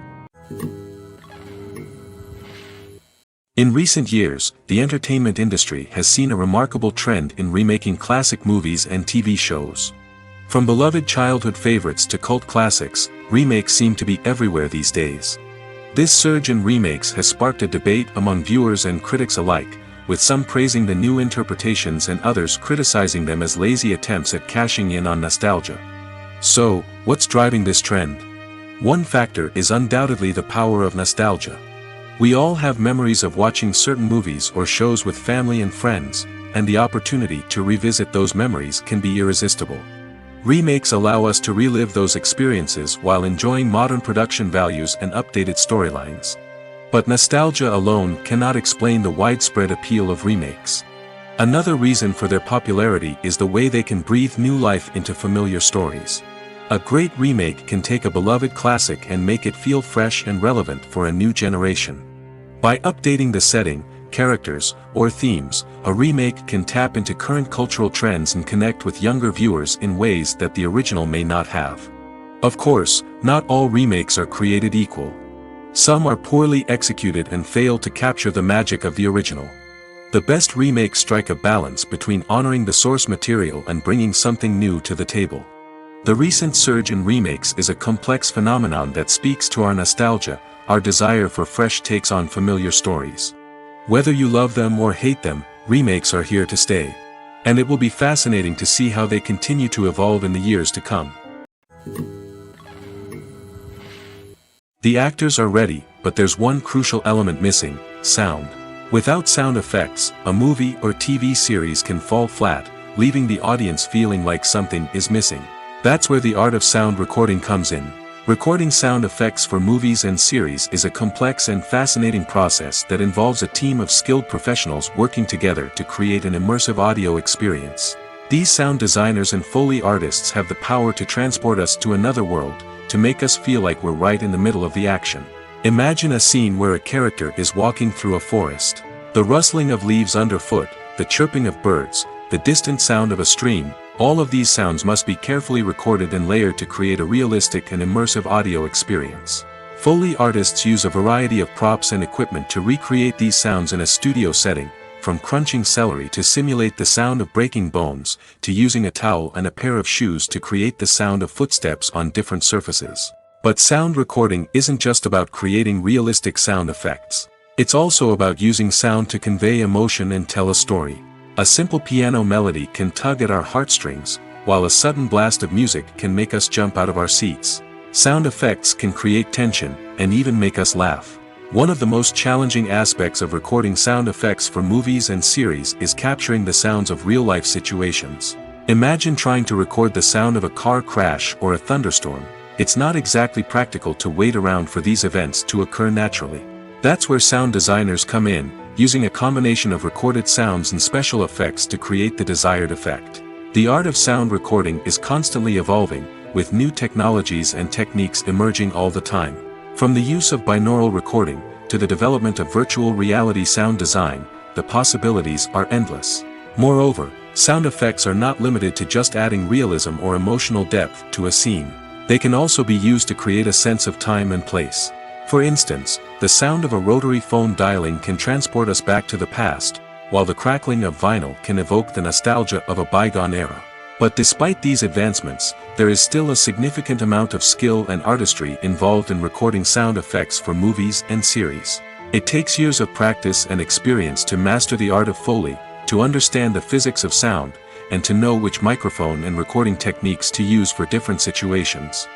[SPEAKER 1] In recent years, the entertainment industry has seen a remarkable trend in remaking classic movies and TV shows. From beloved childhood favorites to cult classics, remakes seem to be everywhere these days. This surge in remakes has sparked a debate among viewers and critics alike, with some praising the new interpretations and others criticizing them as lazy attempts at cashing in on nostalgia. So, what's driving this trend? One factor is undoubtedly the power of nostalgia. We all have memories of watching certain movies or shows with family and friends, and the opportunity to revisit those memories can be irresistible. Remakes allow us to relive those experiences while enjoying modern production values and updated storylines. But nostalgia alone cannot explain the widespread appeal of remakes. Another reason for their popularity is the way they can breathe new life into familiar stories. A great remake can take a beloved classic and make it feel fresh and relevant for a new generation. By updating the setting, characters, or themes, a remake can tap into current cultural trends and connect with younger viewers in ways that the original may not have. Of course, not all remakes are created equal. Some are poorly executed and fail to capture the magic of the original. The best remakes strike a balance between honoring the source material and bringing something new to the table. The recent surge in remakes is a complex phenomenon that speaks to our nostalgia, our desire for fresh takes on familiar stories. Whether you love them or hate them, remakes are here to stay. And it will be fascinating to see how they continue to evolve in the years to come. The actors are ready, but there's one crucial element missing: sound. Without sound effects, a movie or TV series can fall flat, leaving the audience feeling like something is missing. That's where the art of sound recording comes in. Recording sound effects for movies and series is a complex and fascinating process that involves a team of skilled professionals working together to create an immersive audio experience. These sound designers and Foley artists have the power to transport us to another world, to make us feel like we're right in the middle of the action. Imagine a scene where a character is walking through a forest. The rustling of leaves underfoot, the chirping of birds, the distant sound of a stream, All of these sounds must be carefully recorded and layered to create a realistic and immersive audio experience. Foley artists use a variety of props and equipment to recreate these sounds in a studio setting, from crunching celery to simulate the sound of breaking bones, to using a towel and a pair of shoes to create the sound of footsteps on different surfaces. But sound recording isn't just about creating realistic sound effects. It's also about using sound to convey emotion and tell a story. A simple piano melody can tug at our heartstrings, while a sudden blast of music can make us jump out of our seats. Sound effects can create tension, and even make us laugh. One of the most challenging aspects of recording sound effects for movies and series is capturing the sounds of real-life situations. Imagine trying to record the sound of a car crash or a thunderstorm. It's not exactly practical to wait around for these events to occur naturally. That's where sound designers come in, using a combination of recorded sounds and special effects to create the desired effect. The art of sound recording is constantly evolving, with new technologies and techniques emerging all the time. From the use of binaural recording, to the development of virtual reality sound design, the possibilities are endless. Moreover, sound effects are not limited to just adding realism or emotional depth to a scene. They can also be used to create a sense of time and place. For instance, the sound of a rotary phone dialing can transport us back to the past, while the crackling of vinyl can evoke the nostalgia of a bygone era. But despite these advancements, there is still a significant amount of skill and artistry involved in recording sound effects for movies and series. It takes years of practice and experience to master the art of Foley, to understand the physics of sound, and to know which microphone and recording techniques to use for different situations.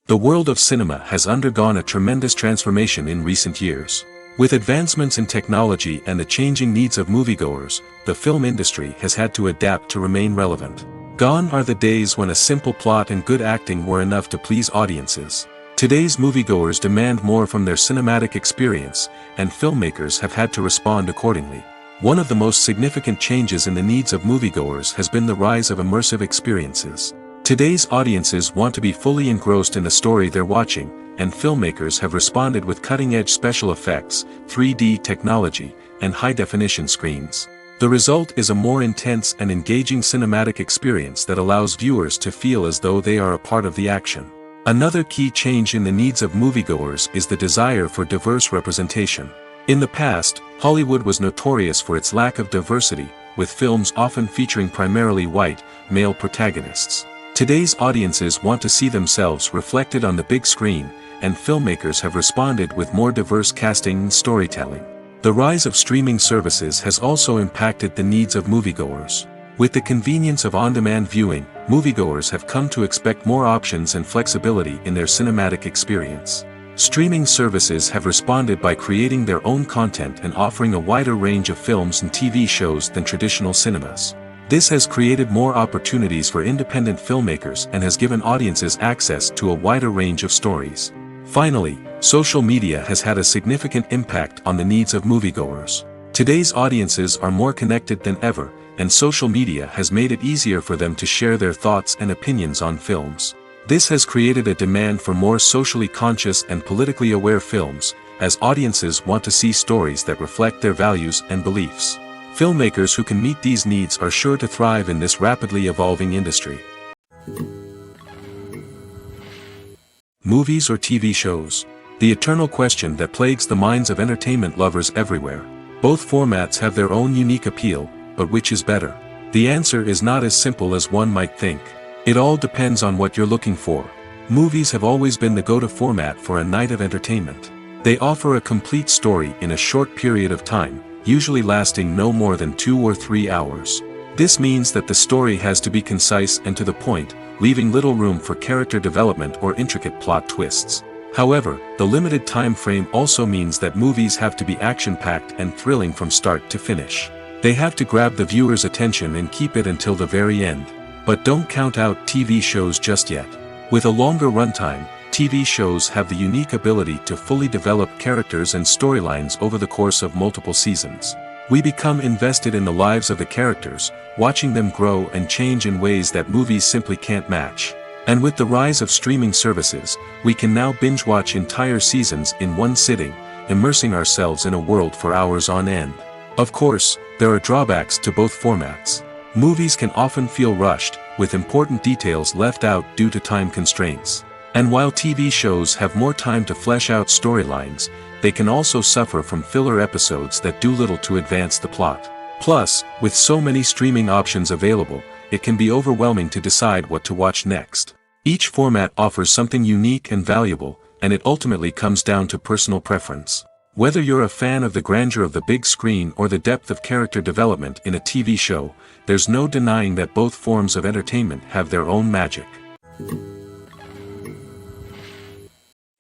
[SPEAKER 1] The world of cinema has undergone a tremendous transformation in recent years. With advancements in technology and the changing needs of moviegoers, the film industry has had to adapt to remain relevant. Gone are the days when a simple plot and good acting were enough to please audiences. Today's moviegoers demand more from their cinematic experience, and filmmakers have had to respond accordingly. One of the most significant changes in the needs of moviegoers has been the rise of immersive experiences. Today's audiences want to be fully engrossed in the story they're watching, and filmmakers have responded with cutting-edge special effects, 3D technology, and high-definition screens. The result is a more intense and engaging cinematic experience that allows viewers to feel as though they are a part of the action. Another key change in the needs of moviegoers is the desire for diverse representation. In the past, Hollywood was notorious for its lack of diversity, with films often featuring primarily white, male protagonists. Today's audiences want to see themselves reflected on the big screen, and filmmakers have responded with more diverse casting and storytelling. The rise of streaming services has also impacted the needs of moviegoers. With the convenience of on-demand viewing, moviegoers have come to expect more options and flexibility in their cinematic experience. Streaming services have responded by creating their own content and offering a wider range of films and TV shows than traditional cinemas. This has created more opportunities for independent filmmakers and has given audiences access to a wider range of stories. Finally, social media has had a significant impact on the needs of moviegoers. Today's audiences are more connected than ever, and social media has made it easier for them to share their thoughts and opinions on films. This has created a demand for more socially conscious and politically aware films, as audiences want to see stories that reflect their values and beliefs. Filmmakers who can meet these needs are sure to thrive in this rapidly evolving industry. Movies or TV shows? The eternal question that plagues the minds of entertainment lovers everywhere. Both formats have their own unique appeal, but which is better? The answer is not as simple as one might think. It all depends on what you're looking for. Movies have always been the go-to format for a night of entertainment. They offer a complete story in a short period of time, usually lasting no more than 2 or 3 hours. This means that the story has to be concise and to the point, leaving little room for character development or intricate plot twists. However, the limited time frame also means that movies have to be action-packed and thrilling from start to finish. They have to grab the viewer's attention and keep it until the very end. But don't count out TV shows just yet. With a longer runtime, TV shows have the unique ability to fully develop characters and storylines over the course of multiple seasons. We become invested in the lives of the characters, watching them grow and change in ways that movies simply can't match. And with the rise of streaming services, we can now binge-watch entire seasons in one sitting, immersing ourselves in a world for hours on end. Of course, There are drawbacks to both formats. Movies can often feel rushed, with important details left out due to time constraints. And while TV shows have more time to flesh out storylines, they can also suffer from filler episodes that do little to advance the plot. Plus, with so many streaming options available, it can be overwhelming to decide what to watch next. Each format offers something unique and valuable, and it ultimately comes down to personal preference. Whether you're a fan of the grandeur of the big screen or the depth of character development in a TV show, there's no denying that both forms of entertainment have their own magic.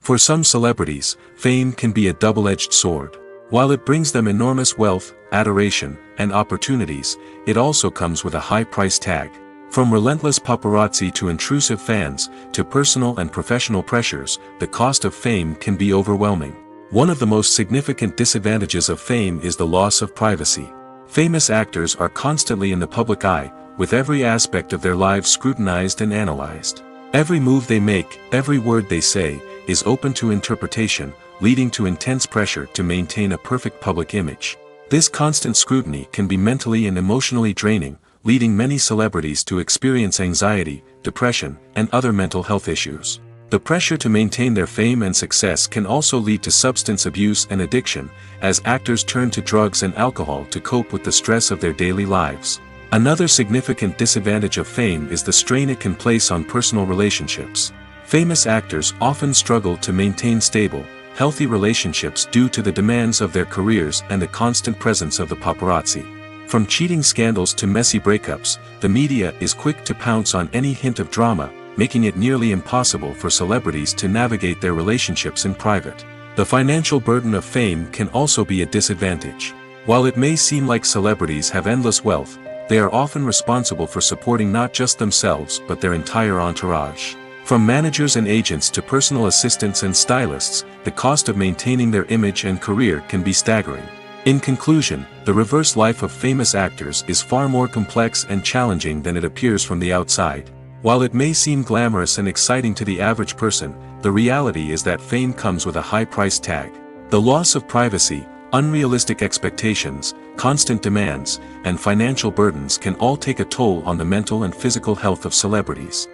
[SPEAKER 1] For some celebrities, fame can be a double-edged sword. While it brings them enormous wealth, adoration, and opportunities, it also comes with a high price tag. From relentless paparazzi to intrusive fans, to personal and professional pressures, the cost of fame can be overwhelming. One of the most significant disadvantages of fame is the loss of privacy. Famous actors are constantly in the public eye, with every aspect of their lives scrutinized and analyzed. Every move they make, every word they say, is open to interpretation, leading to intense pressure to maintain a perfect public image. This constant scrutiny can be mentally and emotionally draining, leading many celebrities to experience anxiety, depression, and other mental health issues. The pressure to maintain their fame and success can also lead to substance abuse and addiction, as actors turn to drugs and alcohol to cope with the stress of their daily lives. Another significant disadvantage of fame is the strain it can place on personal relationships. Famous actors often struggle to maintain stable, healthy relationships due to the demands of their careers and the constant presence of the paparazzi. From cheating scandals to messy breakups, the media is quick to pounce on any hint of drama, making it nearly impossible for celebrities to navigate their relationships in private. The financial burden of fame can also be a disadvantage. While it may seem like celebrities have endless wealth, they are often responsible for supporting not just themselves but their entire entourage. From managers and agents to personal assistants and stylists, the cost of maintaining their image and career can be staggering. In conclusion, the reverse life of famous actors is far more complex and challenging than it appears from the outside. While it may seem glamorous and exciting to the average person, the reality is that fame comes with a high price tag. The loss of privacy, unrealistic expectations, constant demands, and financial burdens can all take a toll on the mental and physical health of celebrities.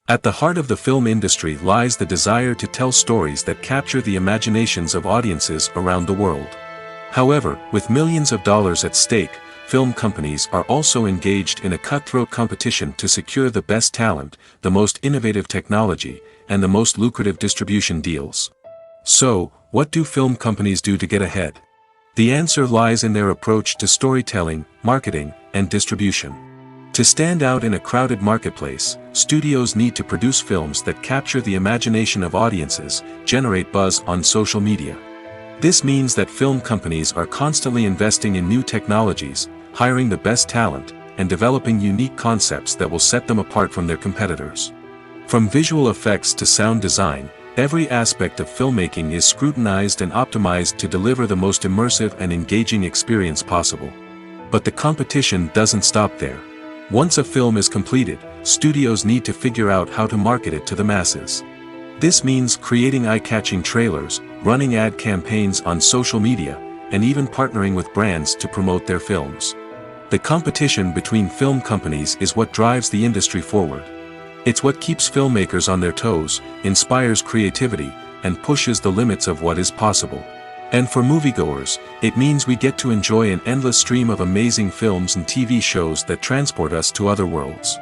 [SPEAKER 1] At the heart of the film industry lies the desire to tell stories that capture the imaginations of audiences around the world. However, with millions of dollars at stake, film companies are also engaged in a cutthroat competition to secure the best talent, the most innovative technology, and the most lucrative distribution deals. So, what do film companies do to get ahead? The answer lies in their approach to storytelling, marketing, and distribution. To stand out in a crowded marketplace, studios need to produce films that capture the imagination of audiences, generate buzz on social media. This means that film companies are constantly investing in new technologies, hiring the best talent, and developing unique concepts that will set them apart from their competitors. From visual effects to sound design, every aspect of filmmaking is scrutinized and optimized to deliver the most immersive and engaging experience possible. But the competition doesn't stop there. Once a film is completed, studios need to figure out how to market it to the masses. This means creating eye-catching trailers, running ad campaigns on social media, and even partnering with brands to promote their films. The competition between film companies is what drives the industry forward. It's what keeps filmmakers on their toes, inspires creativity, and pushes the limits of what is possible. And for moviegoers, it means we get to enjoy an endless stream of amazing films and TV shows that transport us to other worlds.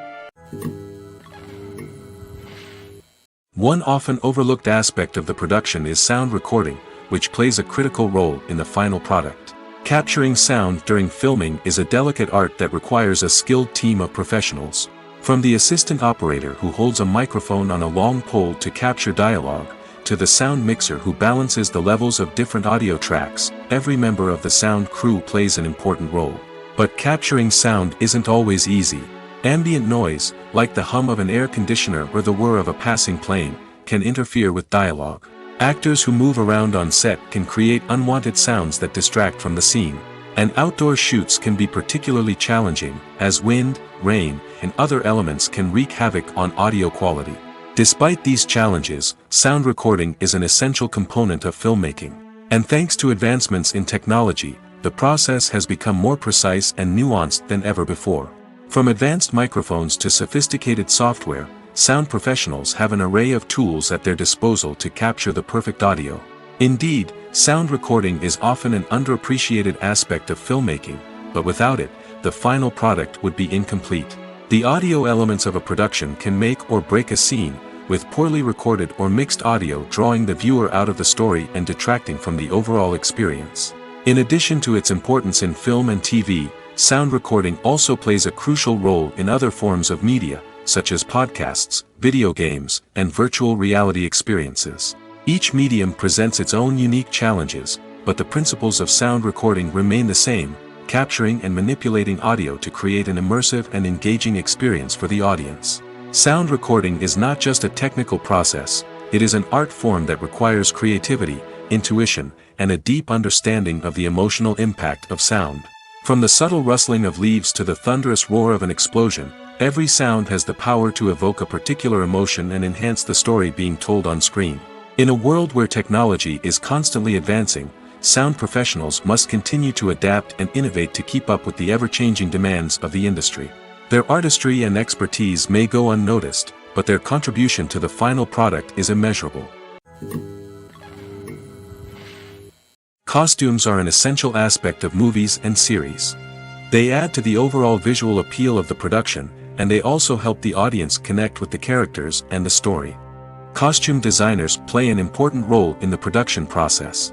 [SPEAKER 1] One often overlooked aspect of the production is sound recording, which plays a critical role in the final product. Capturing sound during filming is a delicate art that requires a skilled team of professionals. From the assistant operator who holds a microphone on a long pole to capture dialogue, to the sound mixer who balances the levels of different audio tracks, every member of the sound crew plays an important role. But capturing sound isn't always easy. Ambient noise, like the hum of an air conditioner or the whir of a passing plane, can interfere with dialogue. Actors who move around on set can create unwanted sounds that distract from the scene. And outdoor shoots can be particularly challenging, as wind, rain, and other elements can wreak havoc on audio quality. Despite these challenges, sound recording is an essential component of filmmaking. And thanks to advancements in technology, the process has become more precise and nuanced than ever before. From advanced microphones to sophisticated software, sound professionals have an array of tools at their disposal to capture the perfect audio. Indeed, sound recording is often an underappreciated aspect of filmmaking, but without it, the final product would be incomplete. The audio elements of a production can make or break a scene, with poorly recorded or mixed audio drawing the viewer out of the story and detracting from the overall experience. In addition to its importance in film and TV, sound recording also plays a crucial role in other forms of media, such as podcasts, video games, and virtual reality experiences. Each medium presents its own unique challenges, but the principles of sound recording remain the same, capturing and manipulating audio to create an immersive and engaging experience for the audience. Sound recording is not just a technical process, it is an art form that requires creativity, intuition, and a deep understanding of the emotional impact of sound. From the subtle rustling of leaves to the thunderous roar of an explosion, every sound has the power to evoke a particular emotion and enhance the story being told on screen. In a world where technology is constantly advancing, sound professionals must continue to adapt and innovate to keep up with the ever-changing demands of the industry. Their artistry and expertise may go unnoticed, but their contribution to the final product is immeasurable. Costumes are an essential aspect of movies and series. They add to the overall visual appeal of the production, and they also help the audience connect with the characters and the story. Costume designers play an important role in the production process.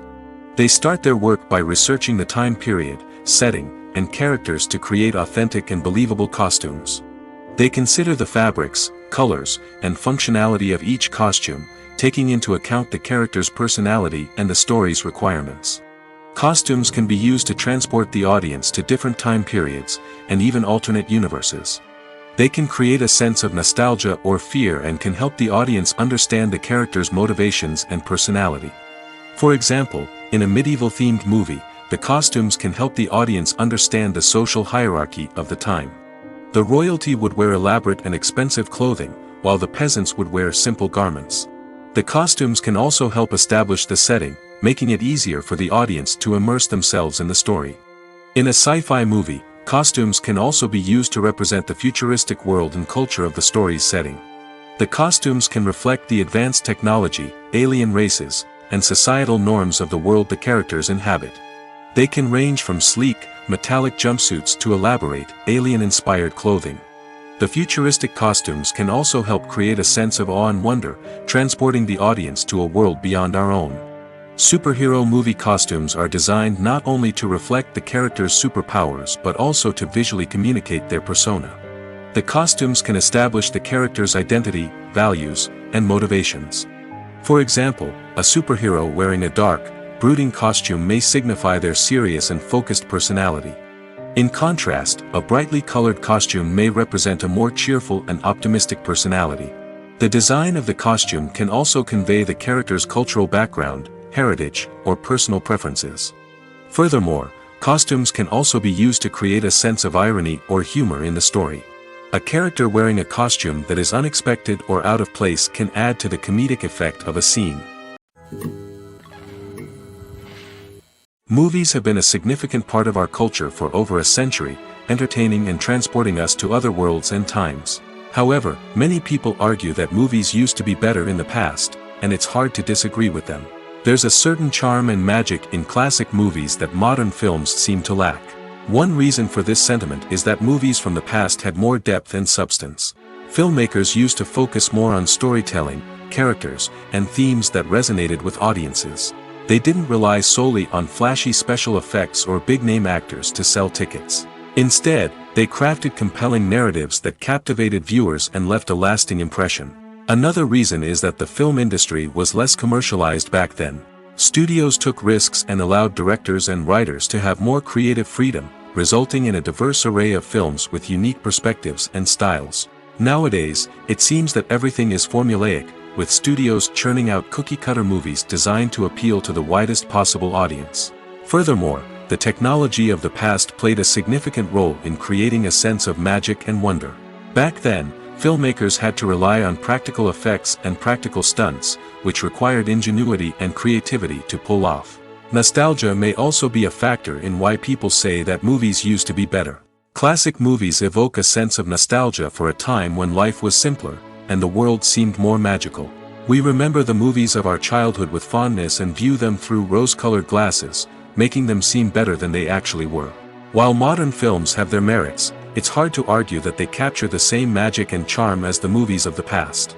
[SPEAKER 1] They start their work by researching the time period, setting, and characters to create authentic and believable costumes. They consider the fabrics, colors, and functionality of each costume, taking into account the character's personality and the story's requirements. Costumes can be used to transport the audience to different time periods, and even alternate universes. They can create a sense of nostalgia or fear and can help the audience understand the character's motivations and personality. For example, in a medieval-themed movie, the costumes can help the audience understand the social hierarchy of the time. The royalty would wear elaborate and expensive clothing, while the peasants would wear simple garments. The costumes can also help establish the setting, making it easier for the audience to immerse themselves in the story. In a sci-fi movie, costumes can also be used to represent the futuristic world and culture of the story's setting. The costumes can reflect the advanced technology, alien races, and societal norms of the world the characters inhabit. They can range from sleek, metallic jumpsuits to elaborate, alien-inspired clothing. The futuristic costumes can also help create a sense of awe and wonder, transporting the audience to a world beyond our own. Superhero movie costumes are designed not only to reflect the character's superpowers but also to visually communicate their persona. The costumes can establish the character's identity, values, and motivations. For example, a superhero wearing a dark, brooding costume may signify their serious and focused personality. In contrast, a brightly colored costume may represent a more cheerful and optimistic personality. The design of the costume can also convey the character's cultural background, heritage, or personal preferences. Furthermore, costumes can also be used to create a sense of irony or humor in the story. A character wearing a costume that is unexpected or out of place can add to the comedic effect of a scene. Movies have been a significant part of our culture for over a century, entertaining and transporting us to other worlds and times. However, many people argue that movies used to be better in the past, and it's hard to disagree with them. There's a certain charm and magic in classic movies that modern films seem to lack. One reason for this sentiment is that movies from the past had more depth and substance. Filmmakers used to focus more on storytelling, characters, and themes that resonated with audiences. They didn't rely solely on flashy special effects or big-name actors to sell tickets. Instead, they crafted compelling narratives that captivated viewers and left a lasting impression. Another reason is that the film industry was less commercialized back then. Studios took risks and allowed directors and writers to have more creative freedom, resulting in a diverse array of films with unique perspectives and styles. Nowadays, it seems that everything is formulaic, with studios churning out cookie-cutter movies designed to appeal to the widest possible audience. Furthermore, the technology of the past played a significant role in creating a sense of magic and wonder. Back then, filmmakers had to rely on practical effects and practical stunts, which required ingenuity and creativity to pull off. Nostalgia may also be a factor in why people say that movies used to be better. Classic movies evoke a sense of nostalgia for a time when life was simpler, and the world seemed more magical. We remember the movies of our childhood with fondness and view them through rose-colored glasses, making them seem better than they actually were. While modern films have their merits, it's hard to argue that they capture the same magic and charm as the movies of the past.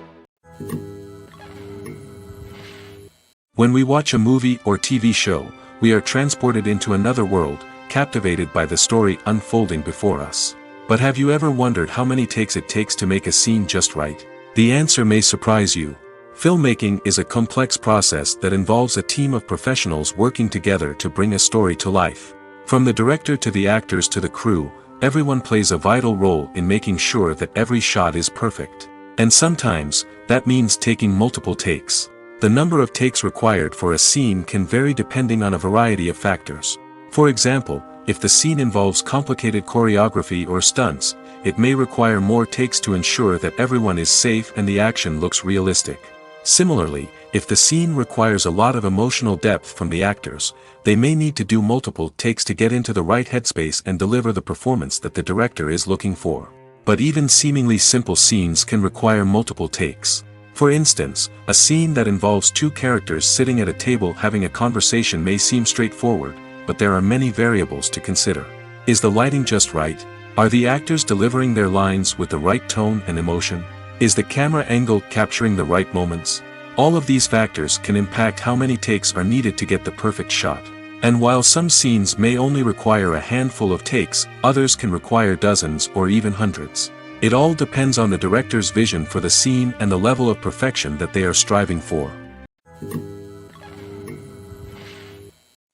[SPEAKER 1] When we watch a movie or TV show, we are transported into another world, captivated by the story unfolding before us. But have you ever wondered how many takes it takes to make a scene just right? The answer may surprise you. Filmmaking is a complex process that involves a team of professionals working together to bring a story to life. From the director to the actors to the crew, everyone plays a vital role in making sure that every shot is perfect. And sometimes, that means taking multiple takes. The number of takes required for a scene can vary depending on a variety of factors. For example, if the scene involves complicated choreography or stunts, it may require more takes to ensure that everyone is safe and the action looks realistic. Similarly, if the scene requires a lot of emotional depth from the actors, they may need to do multiple takes to get into the right headspace and deliver the performance that the director is looking for. But even seemingly simple scenes can require multiple takes. For instance, a scene that involves two characters sitting at a table having a conversation may seem straightforward, but there are many variables to consider. Is the lighting just right? Are the actors delivering their lines with the right tone and emotion? Is the camera angle capturing the right moments? All of these factors can impact how many takes are needed to get the perfect shot. And while some scenes may only require a handful of takes, others can require dozens or even hundreds. It all depends on the director's vision for the scene and the level of perfection that they are striving for.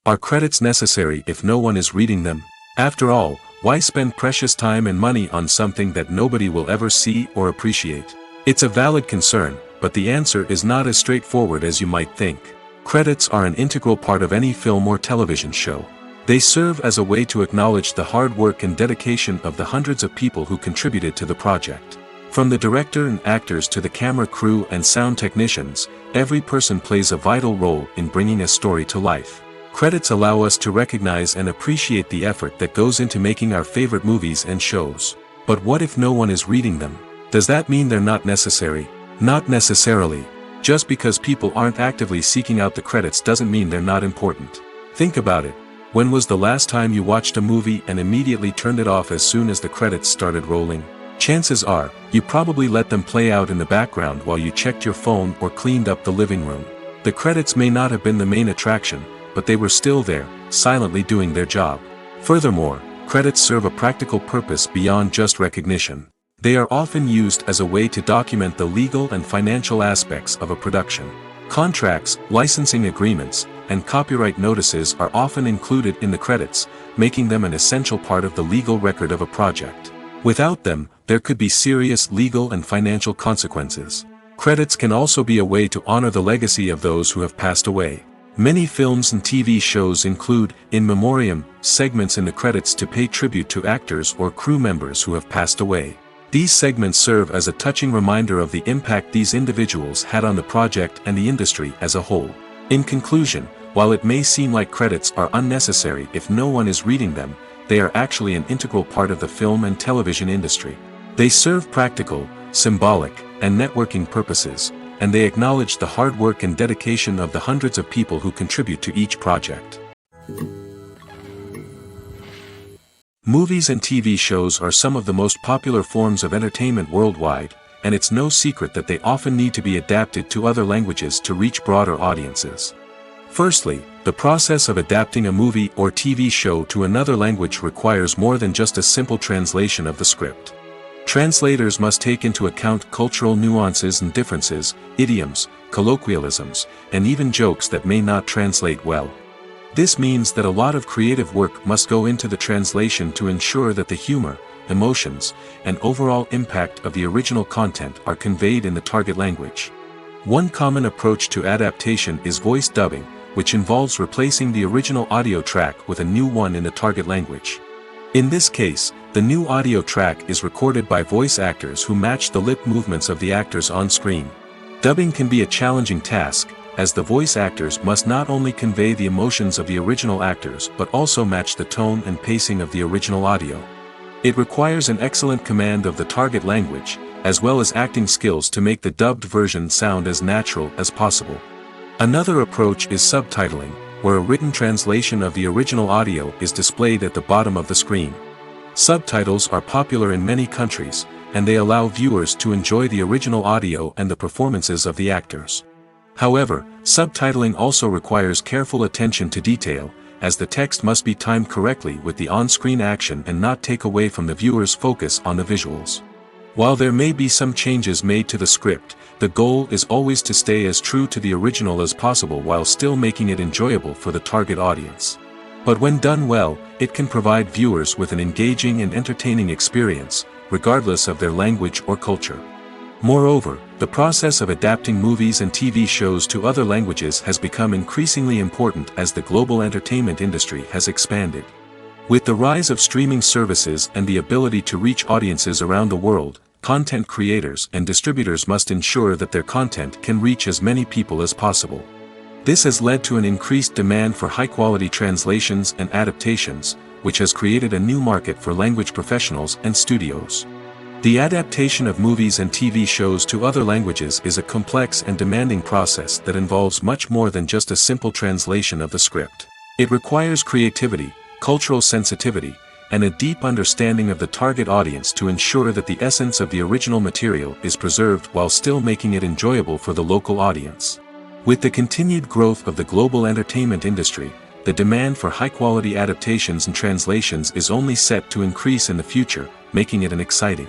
[SPEAKER 1] Are credits necessary if no one is reading them? After all, why spend precious time and money on something that nobody will ever see or appreciate? It's a valid concern, but the answer is not as straightforward as you might think. Credits are an integral part of any film or television show. They serve as a way to acknowledge the hard work and dedication of the hundreds of people who contributed to the project. From the director and actors to the camera crew and sound technicians, every person plays a vital role in bringing a story to life. Credits allow us to recognize and appreciate the effort that goes into making our favorite movies and shows. But what if no one is reading them? Does that mean they're not necessary? Not necessarily. Just because people aren't actively seeking out the credits doesn't mean they're not important. Think about it. When was the last time you watched a movie and immediately turned it off as soon as the credits started rolling? Chances are, you probably let them play out in the background while you checked your phone or cleaned up the living room. The credits may not have been the main attraction, but they were still there, silently doing their job. Furthermore, credits serve a practical purpose beyond just recognition. They are often used as a way to document the legal and financial aspects of a production. Contracts, licensing agreements, and copyright notices are often included in the credits, making them an essential part of the legal record of a project. Without them, there could be serious legal and financial consequences. Credits can also be a way to honor the legacy of those who have passed away. Many films and TV shows include, in memoriam, segments in the credits to pay tribute to actors or crew members who have passed away. These segments serve as a touching reminder of the impact these individuals had on the project and the industry as a whole. In conclusion, while it may seem like credits are unnecessary if no one is reading them, they are actually an integral part of the film and television industry. They serve practical, symbolic, and networking purposes, and they acknowledge the hard work and dedication of the hundreds of people who contribute to each project. Movies and TV shows are some of the most popular forms of entertainment worldwide, and it's no secret that they often need to be adapted to other languages to reach broader audiences. Firstly, the process of adapting a movie or TV show to another language requires more than just a simple translation of the script. Translators must take into account cultural nuances and differences, idioms, colloquialisms, and even jokes that may not translate well. This means that a lot of creative work must go into the translation to ensure that the humor, emotions, and overall impact of the original content are conveyed in the target language. One common approach to adaptation is voice dubbing, which involves replacing the original audio track with a new one in the target language. In this case, the new audio track is recorded by voice actors who match the lip movements of the actors on screen. Dubbing can be a challenging task, as the voice actors must not only convey the emotions of the original actors but also match the tone and pacing of the original audio. It requires an excellent command of the target language, as well as acting skills to make the dubbed version sound as natural as possible. Another approach is subtitling, where a written translation of the original audio is displayed at the bottom of the screen. Subtitles are popular in many countries, and they allow viewers to enjoy the original audio and the performances of the actors. However, subtitling also requires careful attention to detail, as the text must be timed correctly with the on-screen action and not take away from the viewer's focus on the visuals. While there may be some changes made to the script, the goal is always to stay as true to the original as possible while still making it enjoyable for the target audience. But when done well, it can provide viewers with an engaging and entertaining experience, regardless of their language or culture. Moreover, the process of adapting movies and TV shows to other languages has become increasingly important as the global entertainment industry has expanded. With the rise of streaming services and the ability to reach audiences around the world, content creators and distributors must ensure that their content can reach as many people as possible. This has led to an increased demand for high-quality translations and adaptations, which has created a new market for language professionals and studios. The adaptation of movies and TV shows to other languages is a complex and demanding process that involves much more than just a simple translation of the script. It requires creativity, cultural sensitivity, and a deep understanding of the target audience to ensure that the essence of the original material is preserved while still making it enjoyable for the local audience. With the continued growth of the global entertainment industry, the demand for high-quality adaptations and translations is only set to increase in the future, making it an exciting.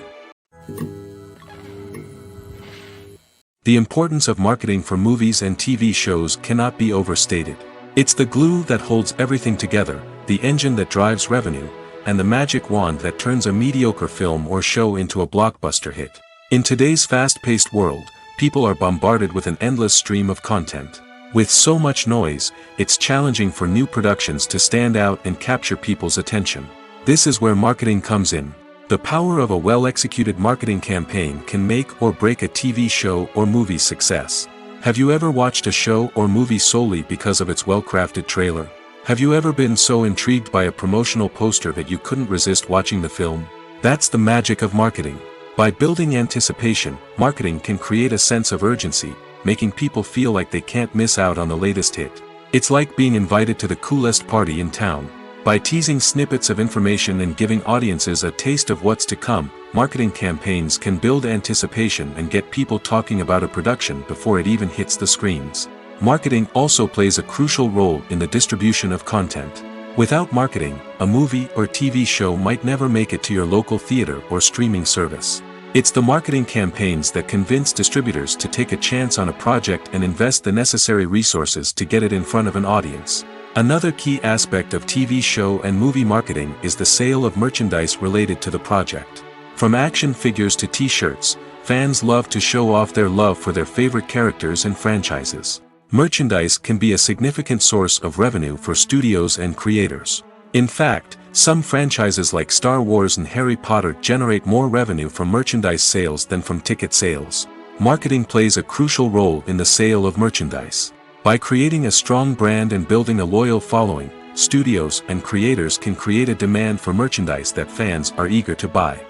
[SPEAKER 1] The importance of marketing for movies and TV shows cannot be overstated. It's the glue that holds everything together, the engine that drives revenue, and the magic wand that turns a mediocre film or show into a blockbuster hit. In today's fast-paced world, people are bombarded with an endless stream of content. With so much noise, it's challenging for new productions to stand out and capture people's attention. This is where marketing comes in. The power of a well-executed marketing campaign can make or break a TV show or movie's success. Have you ever watched a show or movie solely because of its well-crafted trailer? Have you ever been so intrigued by a promotional poster that you couldn't resist watching the film? That's the magic of marketing. By building anticipation, marketing can create a sense of urgency, making people feel like they can't miss out on the latest hit. It's like being invited to the coolest party in town. By teasing snippets of information and giving audiences a taste of what's to come, marketing campaigns can build anticipation and get people talking about a production before it even hits the screens. Marketing also plays a crucial role in the distribution of content. Without marketing, a movie or TV show might never make it to your local theater or streaming service. It's the marketing campaigns that convince distributors to take a chance on a project and invest the necessary resources to get it in front of an audience. Another key aspect of TV show and movie marketing is the sale of merchandise related to the project. From action figures to t-shirts, fans love to show off their love for their favorite characters and franchises. Merchandise can be a significant source of revenue for studios and creators. In fact, some franchises like Star Wars and Harry Potter generate more revenue from merchandise sales than from ticket sales. Marketing plays a crucial role in the sale of merchandise. By creating a strong brand and building a loyal following, studios and creators can create a demand for merchandise that fans are eager to buy.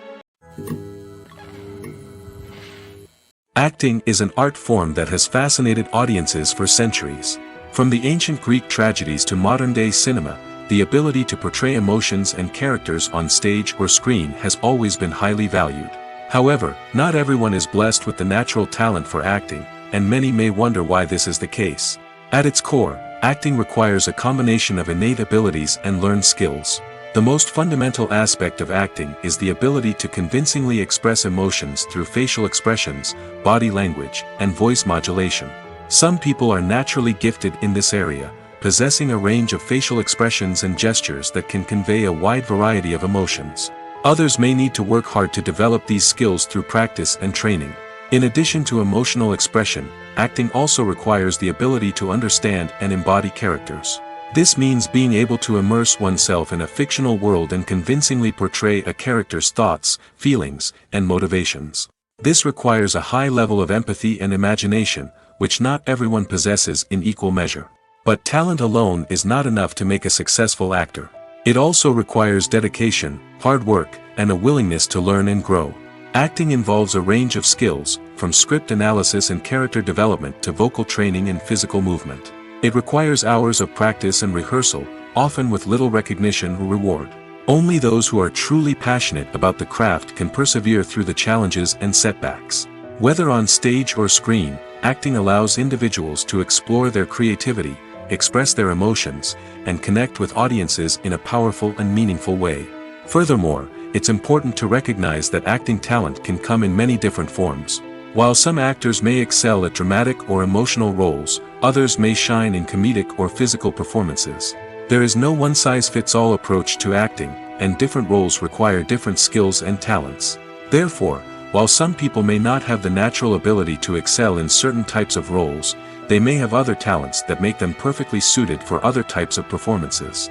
[SPEAKER 1] Acting is an art form that has fascinated audiences for centuries. From the ancient Greek tragedies to modern-day cinema, the ability to portray emotions and characters on stage or screen has always been highly valued. However, not everyone is blessed with the natural talent for acting, and many may wonder why this is the case. At its core, acting requires a combination of innate abilities and learned skills. The most fundamental aspect of acting is the ability to convincingly express emotions through facial expressions, body language, and voice modulation. Some people are naturally gifted in this area, possessing a range of facial expressions and gestures that can convey a wide variety of emotions. Others may need to work hard to develop these skills through practice and training. In addition to emotional expression, acting also requires the ability to understand and embody characters. This means being able to immerse oneself in a fictional world and convincingly portray a character's thoughts, feelings, and motivations. This requires a high level of empathy and imagination, which not everyone possesses in equal measure. But talent alone is not enough to make a successful actor. It also requires dedication, hard work, and a willingness to learn and grow. Acting involves a range of skills, from script analysis and character development to vocal training and physical movement. It requires hours of practice and rehearsal, often with little recognition or reward. Only those who are truly passionate about the craft can persevere through the challenges and setbacks. Whether on stage or screen, acting allows individuals to explore their creativity, express their emotions, and connect with audiences in a powerful and meaningful way. Furthermore, it's important to recognize that acting talent can come in many different forms. While some actors may excel at dramatic or emotional roles, others may shine in comedic or physical performances. There is no one-size-fits-all approach to acting, and different roles require different skills and talents. Therefore, while some people may not have the natural ability to excel in certain types of roles, they may have other talents that make them perfectly suited for other types of performances.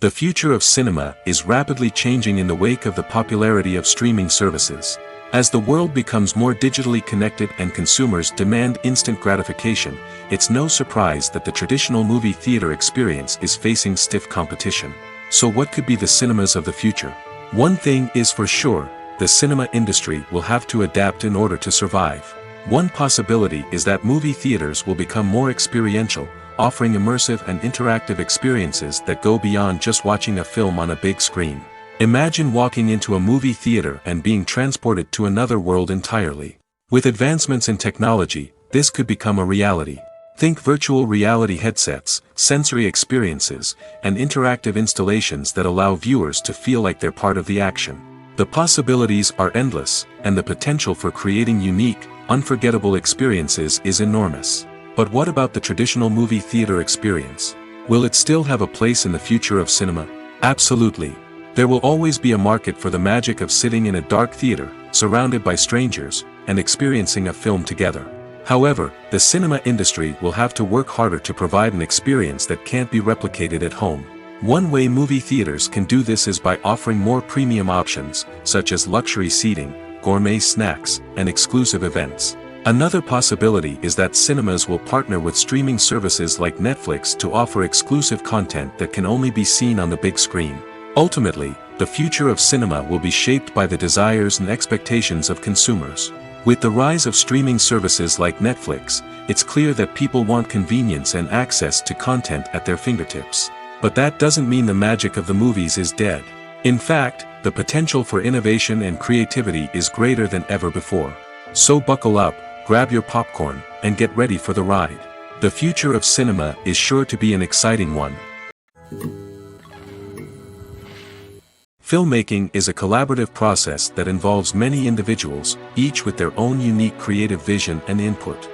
[SPEAKER 1] The future of cinema is rapidly changing in the wake of the popularity of streaming services. As the world becomes more digitally connected and consumers demand instant gratification, it's no surprise that the traditional movie theater experience is facing stiff competition. So what could be the cinemas of the future? One thing is for sure, the cinema industry will have to adapt in order to survive. One possibility is that movie theaters will become more experiential, offering immersive and interactive experiences that go beyond just watching a film on a big screen. Imagine walking into a movie theater and being transported to another world entirely. With advancements in technology, this could become a reality. Think virtual reality headsets, sensory experiences, and interactive installations that allow viewers to feel like they're part of the action. The possibilities are endless, and the potential for creating unique, unforgettable experiences is enormous. But what about the traditional movie theater experience? Will it still have a place in the future of cinema? Absolutely. There will always be a market for the magic of sitting in a dark theater, surrounded by strangers, and experiencing a film together. However, the cinema industry will have to work harder to provide an experience that can't be replicated at home. One way movie theaters can do this is by offering more premium options, such as luxury seating, gourmet snacks, and exclusive events. Another possibility is that cinemas will partner with streaming services like Netflix to offer exclusive content that can only be seen on the big screen. Ultimately, the future of cinema will be shaped by the desires and expectations of consumers. With the rise of streaming services like Netflix, it's clear that people want convenience and access to content at their fingertips. But that doesn't mean the magic of the movies is dead. In fact, the potential for innovation and creativity is greater than ever before. So buckle up, grab your popcorn, and get ready for the ride. The future of cinema is sure to be an exciting one. Filmmaking is a collaborative process that involves many individuals, each with their own unique creative vision and input.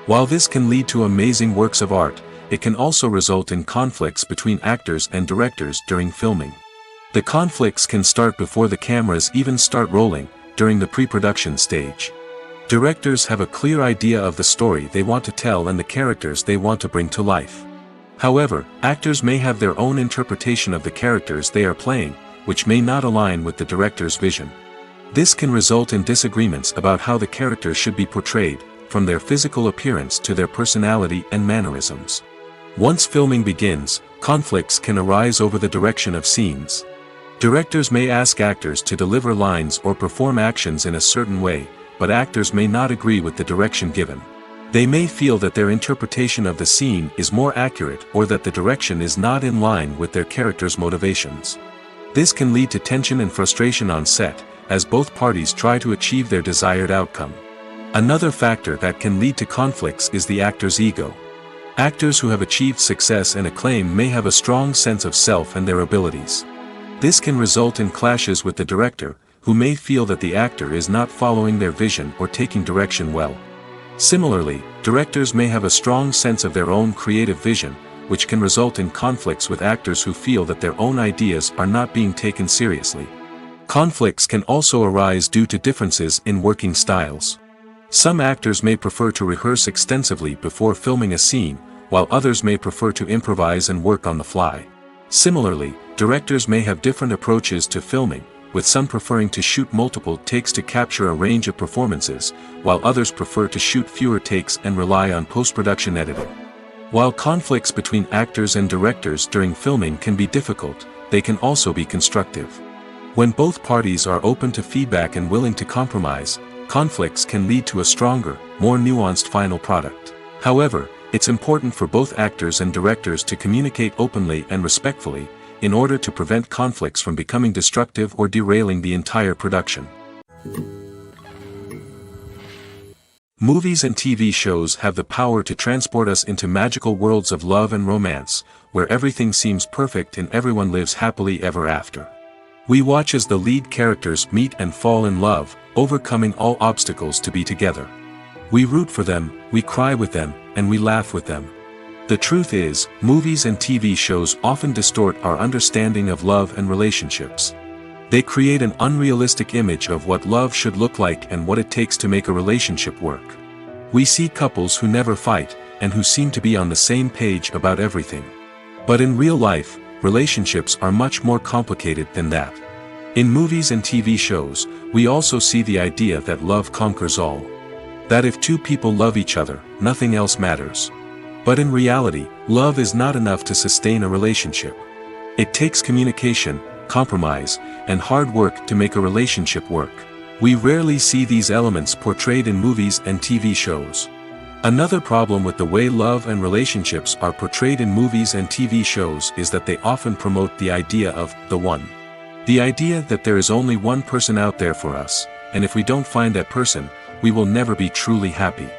[SPEAKER 1] While this can lead to amazing works of art, it can also result in conflicts between actors and directors during filming. The conflicts can start before the cameras even start rolling, during the pre-production stage. Directors have a clear idea of the story they want to tell and the characters they want to bring to life. However, actors may have their own interpretation of the characters they are playing, which may not align with the director's vision. This can result in disagreements about how the characters should be portrayed, from their physical appearance to their personality and mannerisms. Once filming begins, conflicts can arise over the direction of scenes. Directors may ask actors to deliver lines or perform actions in a certain way, but actors may not agree with the direction given. They may feel that their interpretation of the scene is more accurate or that the direction is not in line with their character's motivations. This can lead to tension and frustration on set, as both parties try to achieve their desired outcome. Another factor that can lead to conflicts is the actor's ego. Actors who have achieved success and acclaim may have a strong sense of self and their abilities. This can result in clashes with the director, who may feel that the actor is not following their vision or taking direction well. Similarly, directors may have a strong sense of their own creative vision, which can result in conflicts with actors who feel that their own ideas are not being taken seriously. Conflicts can also arise due to differences in working styles. Some actors may prefer to rehearse extensively before filming a scene, while others may prefer to improvise and work on the fly. Similarly, directors may have different approaches to filming, with some preferring to shoot multiple takes to capture a range of performances, while others prefer to shoot fewer takes and rely on post-production editing. While conflicts between actors and directors during filming can be difficult, they can also be constructive. When both parties are open to feedback and willing to compromise, conflicts can lead to a stronger, more nuanced final product. However, it's important for both actors and directors to communicate openly and respectfully, in order to prevent conflicts from becoming destructive or derailing the entire production. Movies and TV shows have the power to transport us into magical worlds of love and romance, where everything seems perfect and everyone lives happily ever after. We watch as the lead characters meet and fall in love, overcoming all obstacles to be together. We root for them, we cry with them, and we laugh with them. The truth is, movies and TV shows often distort our understanding of love and relationships. They create an unrealistic image of what love should look like and what it takes to make a relationship work. We see couples who never fight, and who seem to be on the same page about everything. But in real life, relationships are much more complicated than that. In movies and TV shows, we also see the idea that love conquers all. That if two people love each other, nothing else matters. But in reality, love is not enough to sustain a relationship. It takes communication, compromise, and hard work to make a relationship work. We rarely see these elements portrayed in movies and TV shows. Another problem with the way love and relationships are portrayed in movies and TV shows is that they often promote the idea of the one. The idea that there is only one person out there for us, and if we don't find that person, we will never be truly happy.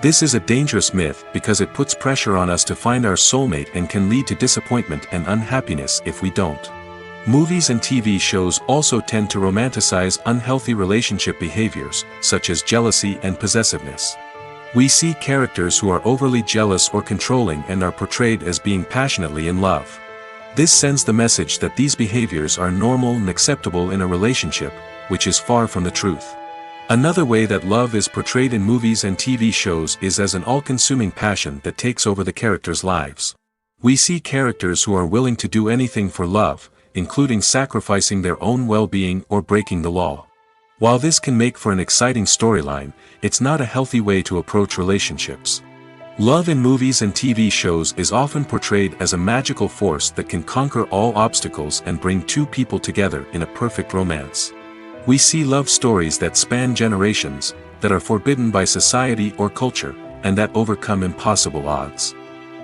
[SPEAKER 1] This is a dangerous myth because it puts pressure on us to find our soulmate and can lead to disappointment and unhappiness if we don't. Movies and TV shows also tend to romanticize unhealthy relationship behaviors, such as jealousy and possessiveness. We see characters who are overly jealous or controlling and are portrayed as being passionately in love. This sends the message that these behaviors are normal and acceptable in a relationship, which is far from the truth. Another way that love is portrayed in movies and TV shows is as an all-consuming passion that takes over the characters' lives. We see characters who are willing to do anything for love, including sacrificing their own well-being or breaking the law. While this can make for an exciting storyline, it's not a healthy way to approach relationships. Love in movies and TV shows is often portrayed as a magical force that can conquer all obstacles and bring two people together in a perfect romance. We see love stories that span generations, that are forbidden by society or culture, and that overcome impossible odds.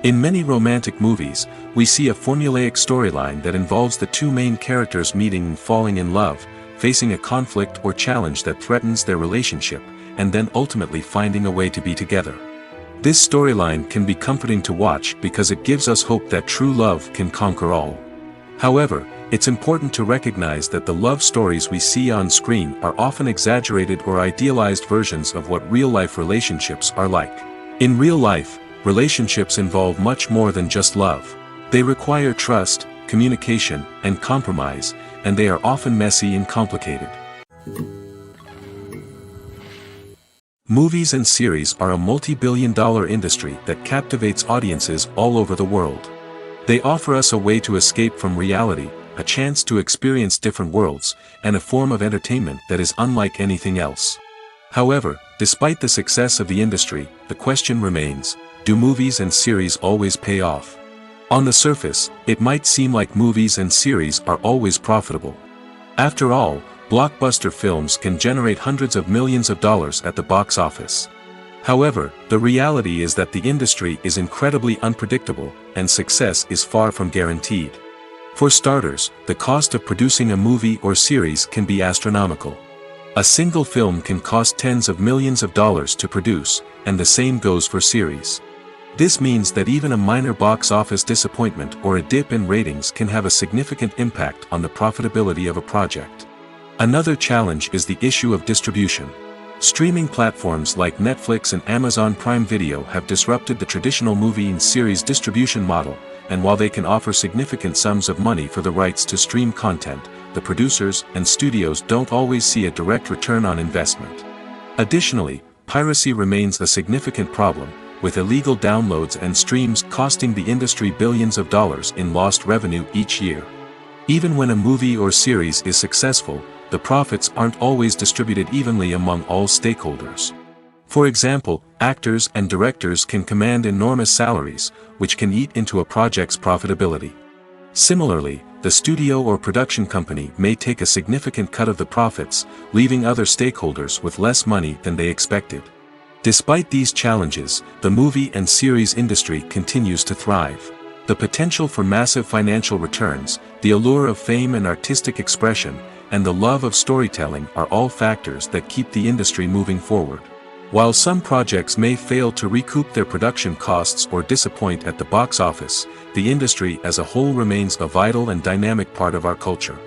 [SPEAKER 1] In many romantic movies, we see a formulaic storyline that involves the two main characters meeting and falling in love, facing a conflict or challenge that threatens their relationship, and then ultimately finding a way to be together. This storyline can be comforting to watch because it gives us hope that true love can conquer all. However, it's important to recognize that the love stories we see on screen are often exaggerated or idealized versions of what real-life relationships are like. In real life, relationships involve much more than just love. They require trust, communication, and compromise, and they are often messy and complicated. Movies and series are a multi-billion-dollar industry that captivates audiences all over the world. They offer us a way to escape from reality, a chance to experience different worlds, and a form of entertainment that is unlike anything else. However, despite the success of the industry, the question remains, do movies and series always pay off? On the surface, it might seem like movies and series are always profitable. After all, blockbuster films can generate hundreds of millions of dollars at the box office. However, the reality is that the industry is incredibly unpredictable, and success is far from guaranteed. For starters, the cost of producing a movie or series can be astronomical. A single film can cost tens of millions of dollars to produce, and the same goes for series. This means that even a minor box office disappointment or a dip in ratings can have a significant impact on the profitability of a project. Another challenge is the issue of distribution. Streaming platforms like Netflix and Amazon Prime Video have disrupted the traditional movie and series distribution model, and while they can offer significant sums of money for the rights to stream content, the producers and studios don't always see a direct return on investment. Additionally, piracy remains a significant problem, with illegal downloads and streams costing the industry billions of dollars in lost revenue each year. Even when a movie or series is successful, the profits aren't always distributed evenly among all stakeholders. For example, actors and directors can command enormous salaries, which can eat into a project's profitability. Similarly, the studio or production company may take a significant cut of the profits, leaving other stakeholders with less money than they expected. Despite these challenges, the movie and series industry continues to thrive. The potential for massive financial returns, the allure of fame and artistic expression, and the love of storytelling are all factors that keep the industry moving forward. While some projects may fail to recoup their production costs or disappoint at the box office, the industry as a whole remains a vital and dynamic part of our culture.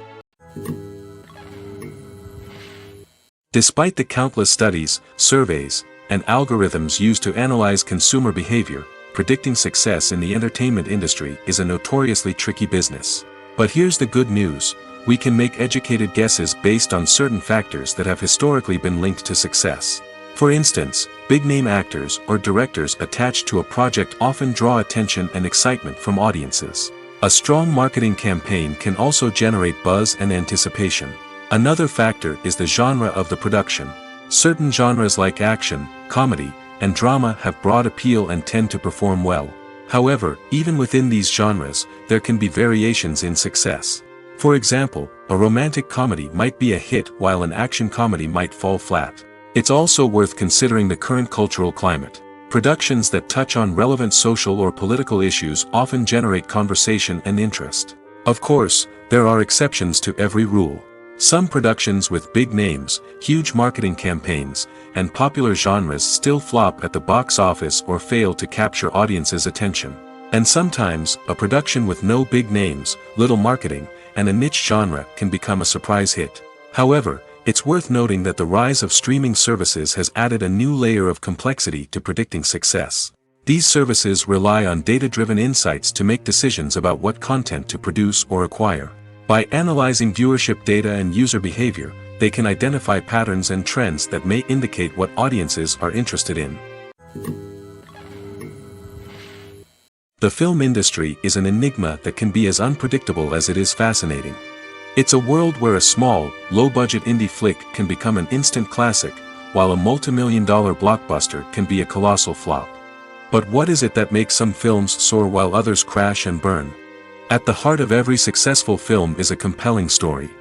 [SPEAKER 1] Despite the countless studies, surveys, and algorithms used to analyze consumer behavior, predicting success in the entertainment industry is a notoriously tricky business. But here's the good news: we can make educated guesses based on certain factors that have historically been linked to success. For instance, big-name actors or directors attached to a project often draw attention and excitement from audiences. A strong marketing campaign can also generate buzz and anticipation. Another factor is the genre of the production. Certain genres like action, comedy, and drama have broad appeal and tend to perform well. However, even within these genres, there can be variations in success. For example, a romantic comedy might be a hit while an action comedy might fall flat. It's also worth considering the current cultural climate. Productions that touch on relevant social or political issues often generate conversation and interest. Of course, there are exceptions to every rule. Some productions with big names, huge marketing campaigns, and popular genres still flop at the box office or fail to capture audiences' attention. And sometimes, a production with no big names, little marketing, and a niche genre can become a surprise hit. However, it's worth noting that the rise of streaming services has added a new layer of complexity to predicting success. These services rely on data-driven insights to make decisions about what content to produce or acquire. By analyzing viewership data and user behavior, they can identify patterns and trends that may indicate what audiences are interested in. The film industry is an enigma that can be as unpredictable as it is fascinating. It's a world where a small, low-budget indie flick can become an instant classic, while a multi-million-dollar blockbuster can be a colossal flop. But what is it that makes some films soar while others crash and burn? At the heart of every successful film is a compelling story.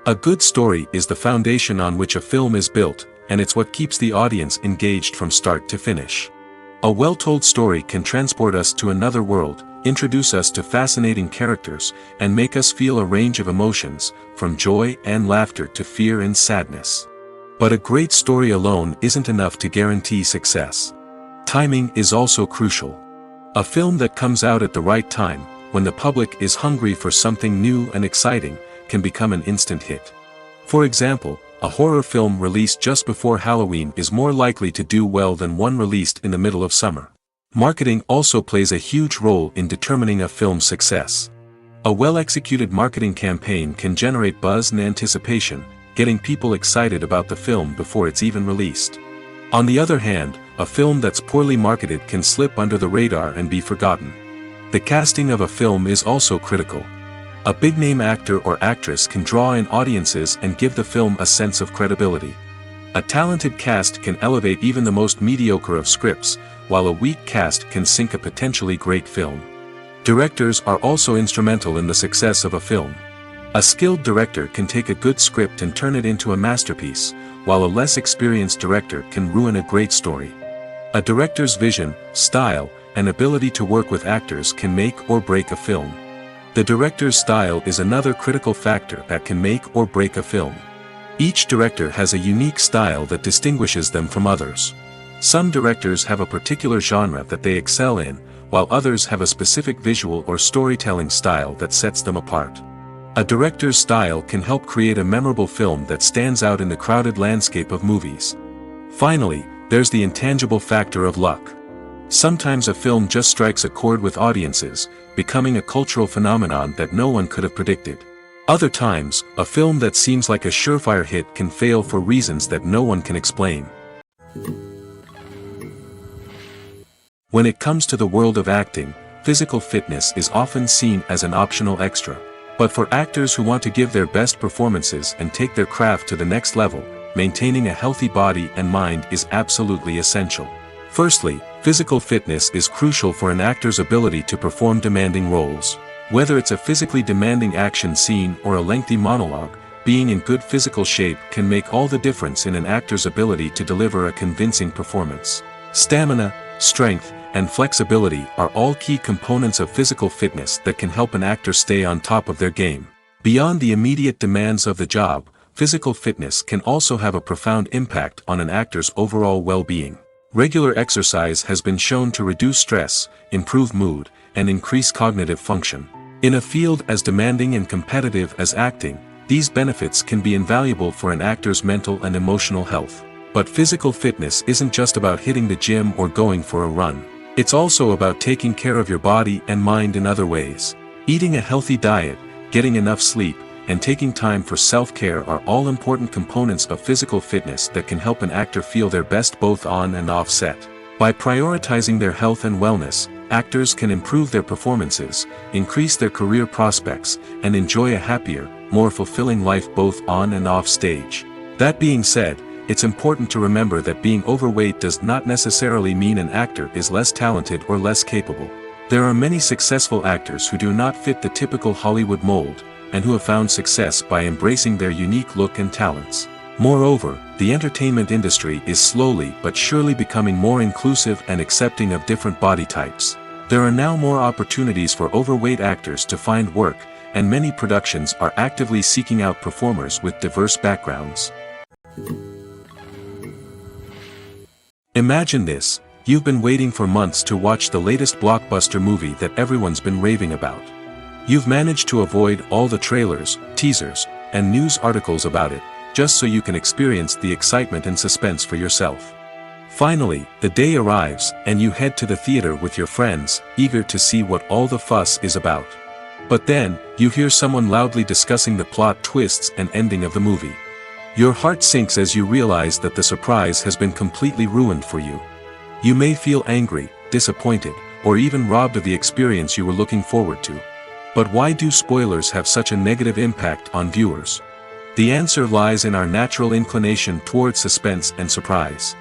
[SPEAKER 1] A good story is the foundation on which a film is built, and it's what keeps the audience engaged from start to finish. A well-told story can transport us to another world, introduce us to fascinating characters, and make us feel a range of emotions, from joy and laughter to fear and sadness. But a great story alone isn't enough to guarantee success. Timing is also crucial. A film that comes out at the right time, when the public is hungry for something new and exciting, can become an instant hit. For example, a horror film released just before Halloween is more likely to do well than one released in the middle of summer. Marketing also plays a huge role in determining a film's success. A well-executed marketing campaign can generate buzz and anticipation, getting people excited about the film before it's even released. On the other hand, a film that's poorly marketed can slip under the radar and be forgotten. The casting of a film is also critical. A big-name actor or actress can draw in audiences and give the film a sense of credibility. A talented cast can elevate even the most mediocre of scripts, while a weak cast can sink a potentially great film. Directors are also instrumental in the success of a film. A skilled director can take a good script and turn it into a masterpiece, while a less experienced director can ruin a great story. A director's vision, style, and ability to work with actors can make or break a film. The director's style is another critical factor that can make or break a film. Each director has a unique style that distinguishes them from others. Some directors have a particular genre that they excel in, while others have a specific visual or storytelling style that sets them apart. A director's style can help create a memorable film that stands out in the crowded landscape of movies. Finally, there's the intangible factor of luck. Sometimes a film just strikes a chord with audiences, becoming a cultural phenomenon that no one could have predicted. Other times, a film that seems like a surefire hit can fail for reasons that no one can explain. When it comes to the world of acting, physical fitness is often seen as an optional extra. But for actors who want to give their best performances and take their craft to the next level, maintaining a healthy body and mind is absolutely essential. Firstly, physical fitness is crucial for an actor's ability to perform demanding roles. Whether it's a physically demanding action scene or a lengthy monologue, being in good physical shape can make all the difference in an actor's ability to deliver a convincing performance. Stamina, strength, and flexibility are all key components of physical fitness that can help an actor stay on top of their game. Beyond the immediate demands of the job, physical fitness can also have a profound impact on an actor's overall well-being. Regular exercise has been shown to reduce stress, improve mood, and increase cognitive function. In a field as demanding and competitive as acting, these benefits can be invaluable for an actor's mental and emotional health. But physical fitness isn't just about hitting the gym or going for a run. It's also about taking care of your body and mind in other ways. Eating a healthy diet, getting enough sleep, and taking time for self-care are all important components of physical fitness that can help an actor feel their best both on and off set. By prioritizing their health and wellness, actors can improve their performances, increase their career prospects, and enjoy a happier, more fulfilling life both on and off stage. That being said, it's important to remember that being overweight does not necessarily mean an actor is less talented or less capable. There are many successful actors who do not fit the typical Hollywood mold, and who have found success by embracing their unique look and talents. Moreover, the entertainment industry is slowly but surely becoming more inclusive and accepting of different body types. There are now more opportunities for overweight actors to find work, and many productions are actively seeking out performers with diverse backgrounds. Imagine this: you've been waiting for months to watch the latest blockbuster movie that everyone's been raving about. You've managed to avoid all the trailers, teasers, and news articles about it, just so you can experience the excitement and suspense for yourself. Finally, the day arrives, and you head to the theater with your friends, eager to see what all the fuss is about. But then, you hear someone loudly discussing the plot twists and ending of the movie. Your heart sinks as you realize that the surprise has been completely ruined for you. You may feel angry, disappointed, or even robbed of the experience you were looking forward to. But why do spoilers have such a negative impact on viewers? The answer lies in our natural inclination toward suspense and surprise.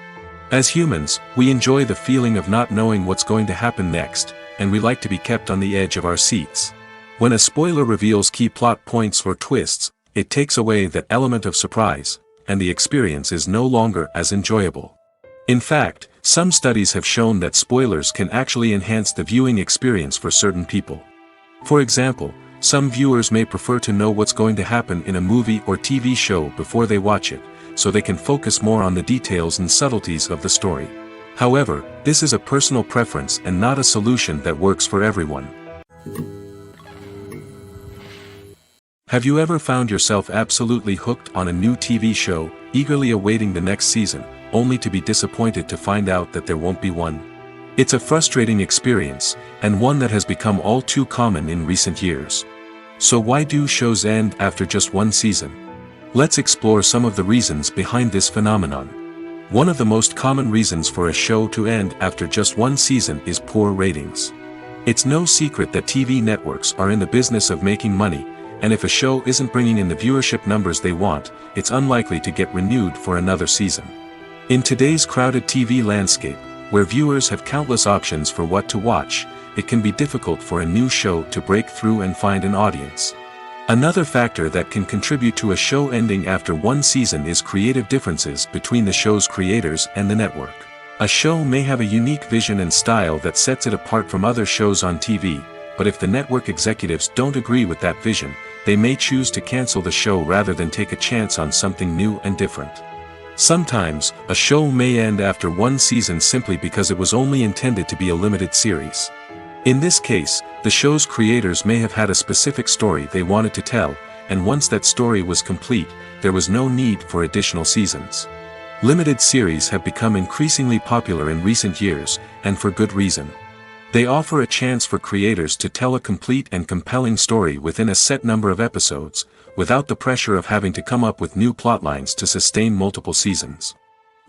[SPEAKER 1] As humans, we enjoy the feeling of not knowing what's going to happen next, and we like to be kept on the edge of our seats. When a spoiler reveals key plot points or twists, it takes away that element of surprise, and the experience is no longer as enjoyable. In fact, some studies have shown that spoilers can actually enhance the viewing experience for certain people. For example, some viewers may prefer to know what's going to happen in a movie or TV show before they watch it, so they can focus more on the details and subtleties of the story. However, this is a personal preference and not a solution that works for everyone. Have you ever found yourself absolutely hooked on a new TV show, eagerly awaiting the next season, only to be disappointed to find out that there won't be one? It's a frustrating experience, and one that has become all too common in recent years. So why do shows end after just one season? Let's explore some of the reasons behind this phenomenon. One of the most common reasons for a show to end after just one season is poor ratings. It's no secret that TV networks are in the business of making money, and if a show isn't bringing in the viewership numbers they want, it's unlikely to get renewed for another season. In today's crowded TV landscape, where viewers have countless options for what to watch, it can be difficult for a new show to break through and find an audience. Another factor that can contribute to a show ending after one season is creative differences between the show's creators and the network. A show may have a unique vision and style that sets it apart from other shows on TV, but if the network executives don't agree with that vision, they may choose to cancel the show rather than take a chance on something new and different. Sometimes, a show may end after one season simply because it was only intended to be a limited series. In this case, the show's creators may have had a specific story they wanted to tell, and once that story was complete, there was no need for additional seasons. Limited series have become increasingly popular in recent years, and for good reason. They offer a chance for creators to tell a complete and compelling story within a set number of episodes, without the pressure of having to come up with new plotlines to sustain multiple seasons.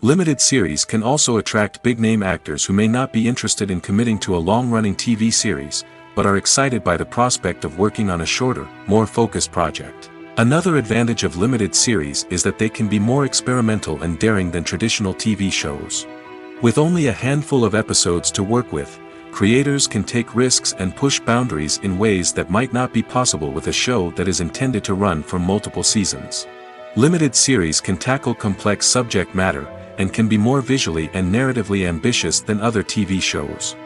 [SPEAKER 1] Limited series can also attract big-name actors who may not be interested in committing to a long-running TV series, but are excited by the prospect of working on a shorter, more focused project. Another advantage of limited series is that they can be more experimental and daring than traditional TV shows. With only a handful of episodes to work with, creators can take risks and push boundaries in ways that might not be possible with a show that is intended to run for multiple seasons. Limited series can tackle complex subject matter, and can be more visually and narratively ambitious than other TV shows.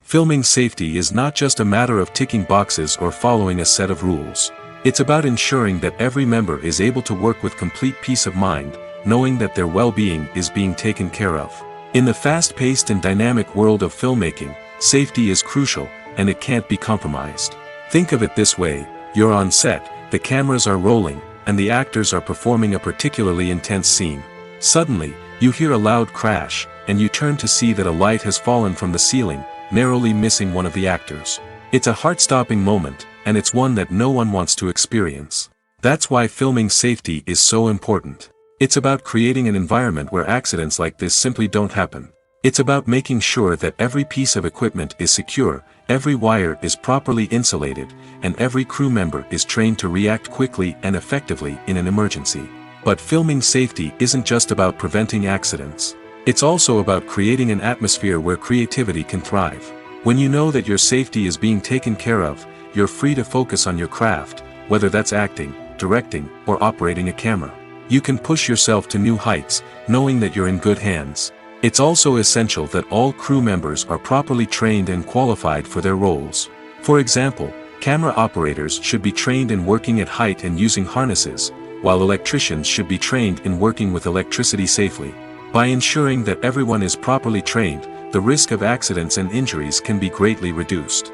[SPEAKER 1] Filming safety is not just a matter of ticking boxes or following a set of rules. It's about ensuring that every member is able to work with complete peace of mind, knowing that their well-being is being taken care of. In the fast-paced and dynamic world of filmmaking, safety is crucial, and it can't be compromised. Think of it this way: you're on set, the cameras are rolling, and the actors are performing a particularly intense scene. Suddenly, you hear a loud crash, and you turn to see that a light has fallen from the ceiling, narrowly missing one of the actors. It's a heart-stopping moment, and it's one that no one wants to experience. That's why filming safety is so important. It's about creating an environment where accidents like this simply don't happen. It's about making sure that every piece of equipment is secure, every wire is properly insulated, and every crew member is trained to react quickly and effectively in an emergency. But filming safety isn't just about preventing accidents. It's also about creating an atmosphere where creativity can thrive. When you know that your safety is being taken care of, you're free to focus on your craft, whether that's acting, directing, or operating a camera. You can push yourself to new heights, knowing that you're in good hands. It's also essential that all crew members are properly trained and qualified for their roles. For example, camera operators should be trained in working at height and using harnesses, while electricians should be trained in working with electricity safely. By ensuring that everyone is properly trained, the risk of accidents and injuries can be greatly reduced.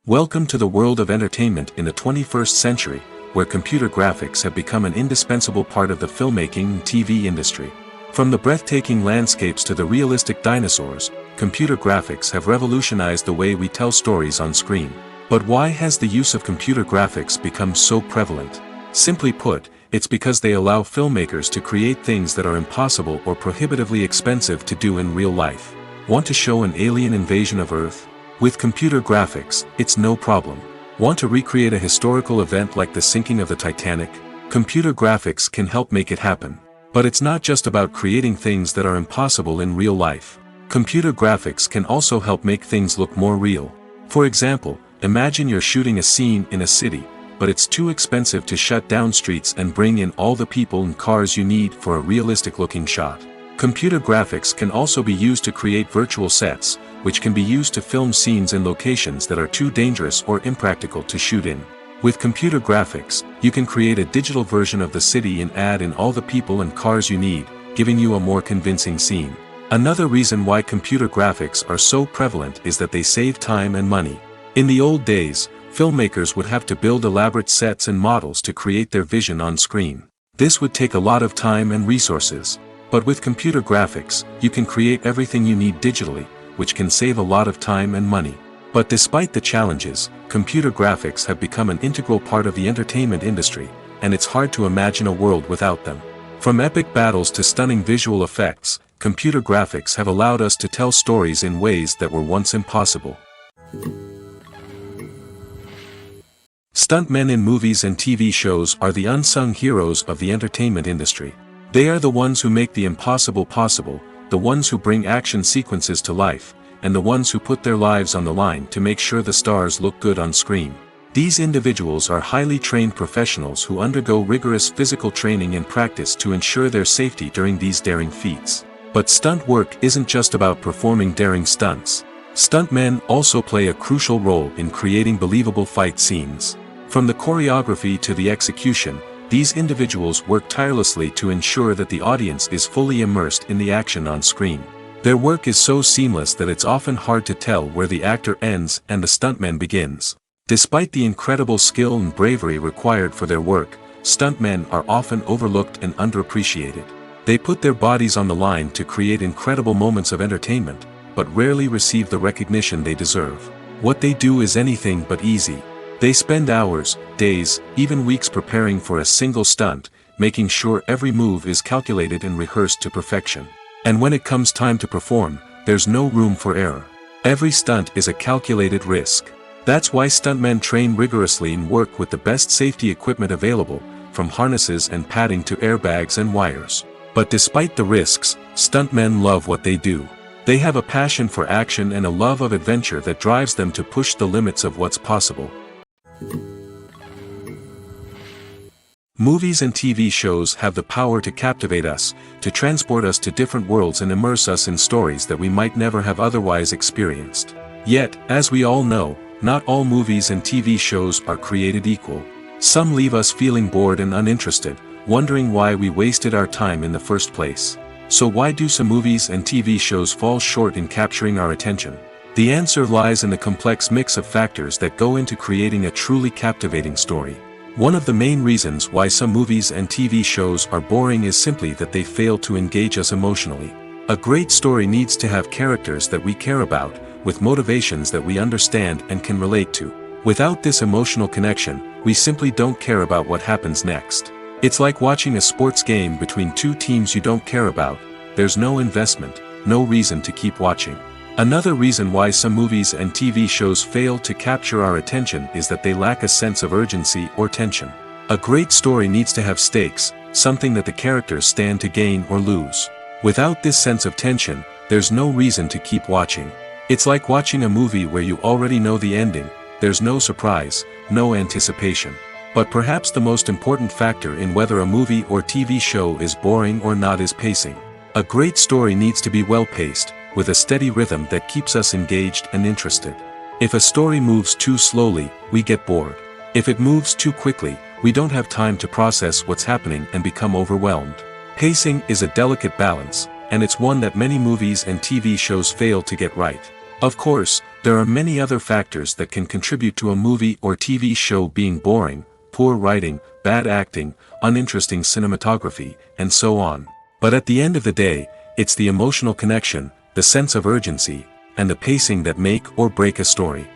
[SPEAKER 1] Welcome to the world of entertainment in the 21st century, where computer graphics have become an indispensable part of the filmmaking and TV industry. From the breathtaking landscapes to the realistic dinosaurs, computer graphics have revolutionized the way we tell stories on screen. But why has the use of computer graphics become so prevalent? Simply put, it's because they allow filmmakers to create things that are impossible or prohibitively expensive to do in real life. Want to show an alien invasion of Earth? With computer graphics, it's no problem. Want to recreate a historical event like the sinking of the Titanic? Computer graphics can help make it happen. But it's not just about creating things that are impossible in real life. Computer graphics can also help make things look more real. For example, imagine you're shooting a scene in a city, but it's too expensive to shut down streets and bring in all the people and cars you need for a realistic-looking shot. Computer graphics can also be used to create virtual sets, which can be used to film scenes in locations that are too dangerous or impractical to shoot in. With computer graphics, you can create a digital version of the city and add in all the people and cars you need, giving you a more convincing scene. Another reason why computer graphics are so prevalent is that they save time and money. In the old days, filmmakers would have to build elaborate sets and models to create their vision on screen. This would take a lot of time and resources. But with computer graphics, you can create everything you need digitally, which can save a lot of time and money. But despite the challenges, computer graphics have become an integral part of the entertainment industry, and it's hard to imagine a world without them. From epic battles to stunning visual effects, computer graphics have allowed us to tell stories in ways that were once impossible. Stuntmen in movies and TV shows are the unsung heroes of the entertainment industry. They are the ones who make the impossible possible, the ones who bring action sequences to life, and the ones who put their lives on the line to make sure the stars look good on screen. These individuals are highly trained professionals who undergo rigorous physical training and practice to ensure their safety during these daring feats. But stunt work isn't just about performing daring stunts. Stuntmen also play a crucial role in creating believable fight scenes. From the choreography to the execution, these individuals work tirelessly to ensure that the audience is fully immersed in the action on screen. Their work is so seamless that it's often hard to tell where the actor ends and the stuntman begins. Despite the incredible skill and bravery required for their work, stuntmen are often overlooked and underappreciated. They put their bodies on the line to create incredible moments of entertainment, but rarely receive the recognition they deserve. What they do is anything but easy. They spend hours, days, even weeks preparing for a single stunt, making sure every move is calculated and rehearsed to perfection. And when it comes time to perform, there's no room for error. Every stunt is a calculated risk. That's why stuntmen train rigorously and work with the best safety equipment available, from harnesses and padding to airbags and wires. But despite the risks, stuntmen love what they do. They have a passion for action and a love of adventure that drives them to push the limits of what's possible. Movies and TV shows have the power to captivate us, to transport us to different worlds and immerse us in stories that we might never have otherwise experienced. Yet, as we all know, not all movies and TV shows are created equal. Some leave us feeling bored and uninterested, wondering why we wasted our time in the first place. So why do some movies and TV shows fall short in capturing our attention? The answer lies in the complex mix of factors that go into creating a truly captivating story. One of the main reasons why some movies and TV shows are boring is simply that they fail to engage us emotionally. A great story needs to have characters that we care about, with motivations that we understand and can relate to. Without this emotional connection, we simply don't care about what happens next. It's like watching a sports game between two teams you don't care about. There's no investment, no reason to keep watching. Another reason why some movies and TV shows fail to capture our attention is that they lack a sense of urgency or tension. A great story needs to have stakes, something that the characters stand to gain or lose. Without this sense of tension, there's no reason to keep watching. It's like watching a movie where you already know the ending. There's no surprise, no anticipation. But perhaps the most important factor in whether a movie or TV show is boring or not is pacing. A great story needs to be well-paced, with a steady rhythm that keeps us engaged and interested. If a story moves too slowly, we get bored. If it moves too quickly, we don't have time to process what's happening and become overwhelmed. Pacing is a delicate balance, and it's one that many movies and TV shows fail to get right. Of course, there are many other factors that can contribute to a movie or TV show being boring: poor writing, bad acting, uninteresting cinematography, and so on. But at the end of the day, it's the emotional connection, the sense of urgency, and the pacing that make or break a story.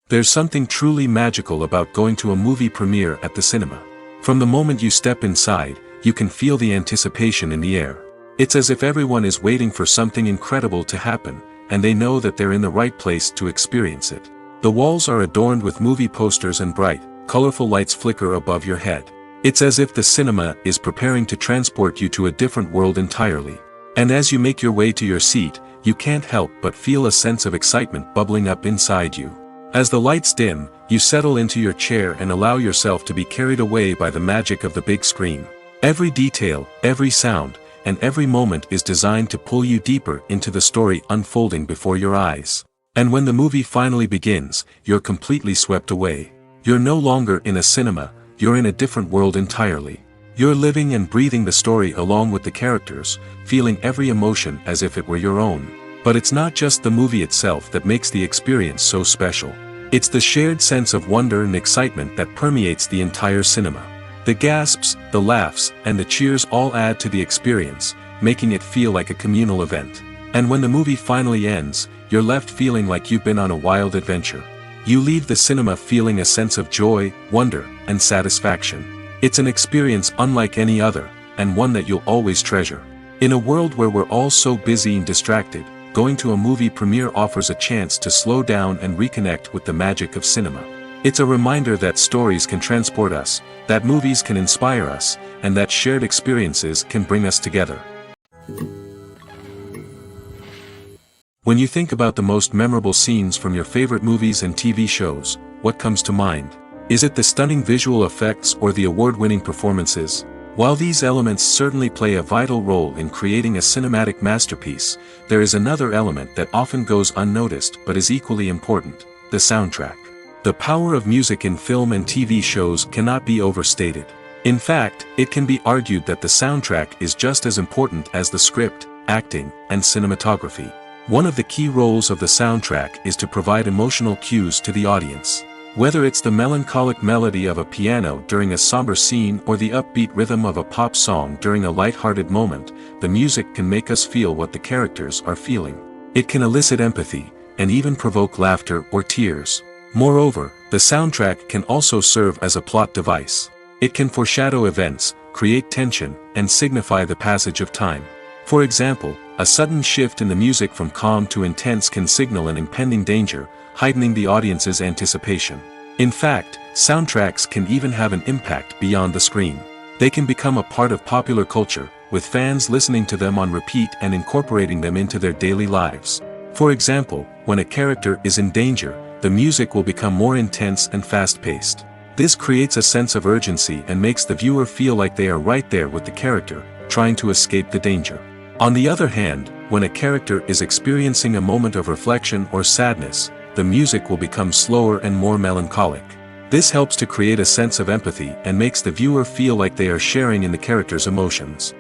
[SPEAKER 1] There's something truly magical about going to a movie premiere at the cinema. From the moment you step inside, you can feel the anticipation in the air. It's as if everyone is waiting for something incredible to happen, and they know that they're in the right place to experience it. The walls are adorned with movie posters and bright, colorful lights flicker above your head. It's as if the cinema is preparing to transport you to a different world entirely. And as you make your way to your seat, you can't help but feel a sense of excitement bubbling up inside you. As the lights dim, you settle into your chair and allow yourself to be carried away by the magic of the big screen. Every detail, every sound, and every moment is designed to pull you deeper into the story unfolding before your eyes. And when the movie finally begins, you're completely swept away. You're no longer in a cinema, you're in a different world entirely. You're living and breathing the story along with the characters, feeling every emotion as if it were your own. But it's not just the movie itself that makes the experience so special. It's the shared sense of wonder and excitement that permeates the entire cinema. The gasps, the laughs, and the cheers all add to the experience, making it feel like a communal event. And when the movie finally ends, you're left feeling like you've been on a wild adventure. You leave the cinema feeling a sense of joy, wonder, and satisfaction. It's an experience unlike any other, and one that you'll always treasure. In a world where we're all so busy and distracted, going to a movie premiere offers a chance to slow down and reconnect with the magic of cinema. It's a reminder that stories can transport us, that movies can inspire us, and that shared experiences can bring us together. When you think about the most memorable scenes from your favorite movies and TV shows, what comes to mind? Is it the stunning visual effects or the award-winning performances? While these elements certainly play a vital role in creating a cinematic masterpiece, there is another element that often goes unnoticed but is equally important: the soundtrack. The power of music in film and TV shows cannot be overstated. In fact, it can be argued that the soundtrack is just as important as the script, acting, and cinematography. One of the key roles of the soundtrack is to provide emotional cues to the audience. Whether it's the melancholic melody of a piano during a somber scene or the upbeat rhythm of a pop song during a light-hearted moment, the music can make us feel what the characters are feeling. It can elicit empathy, and even provoke laughter or tears. Moreover, the soundtrack can also serve as a plot device. It can foreshadow events, create tension, and signify the passage of time. For example, a sudden shift in the music from calm to intense can signal an impending danger, heightening the audience's anticipation. In fact, soundtracks can even have an impact beyond the screen. They can become a part of popular culture, with fans listening to them on repeat and incorporating them into their daily lives. For example, when a character is in danger, the music will become more intense and fast-paced. This creates a sense of urgency and makes the viewer feel like they are right there with the character, trying to escape the danger. On the other hand, when a character is experiencing a moment of reflection or sadness, the music will become slower and more melancholic. This helps to create a sense of empathy and makes the viewer feel like they are sharing in the character's emotions.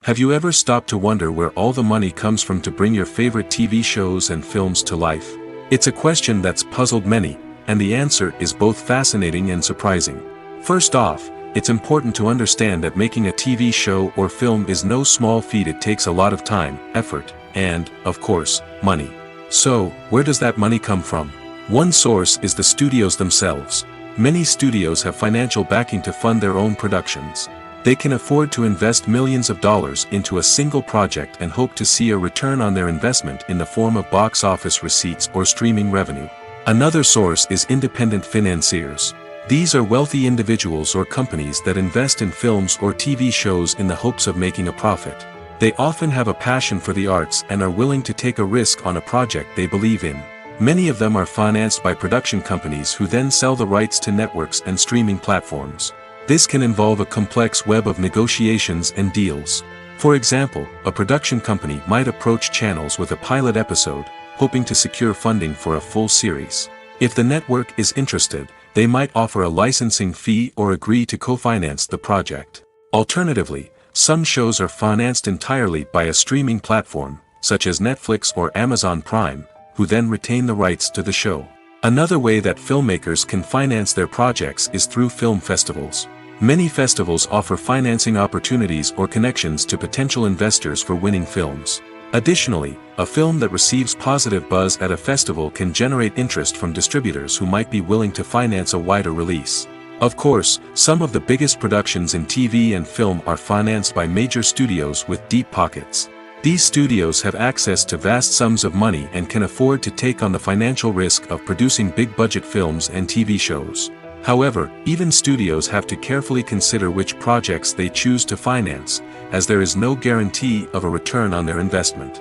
[SPEAKER 1] Have you ever stopped to wonder where all the money comes from to bring your favorite TV shows and films to life? It's a question that's puzzled many, and the answer is both fascinating and surprising. First off, it's important to understand that making a TV show or film is no small feat. It takes a lot of time, effort, and, of course, money. So, where does that money come from? One source is the studios themselves. Many studios have financial backing to fund their own productions. They can afford to invest millions of dollars into a single project and hope to see a return on their investment in the form of box office receipts or streaming revenue. Another source is independent financiers. These are wealthy individuals or companies that invest in films or TV shows in the hopes of making a profit. They often have a passion for the arts and are willing to take a risk on a project they believe in. Many of them are financed by production companies who then sell the rights to networks and streaming platforms. This can involve a complex web of negotiations and deals. For example, a production company might approach channels with a pilot episode, hoping to secure funding for a full series. If the network is interested, they might offer a licensing fee or agree to co-finance the project. Alternatively, some shows are financed entirely by a streaming platform, such as Netflix or Amazon Prime, who then retain the rights to the show. Another way that filmmakers can finance their projects is through film festivals. Many festivals offer financing opportunities or connections to potential investors for winning films. Additionally, a film that receives positive buzz at a festival can generate interest from distributors who might be willing to finance a wider release. Of course, some of the biggest productions in TV and film are financed by major studios with deep pockets. These studios have access to vast sums of money and can afford to take on the financial risk of producing big-budget films and TV shows. However, even studios have to carefully consider which projects they choose to finance, as there is no guarantee of a return on their investment.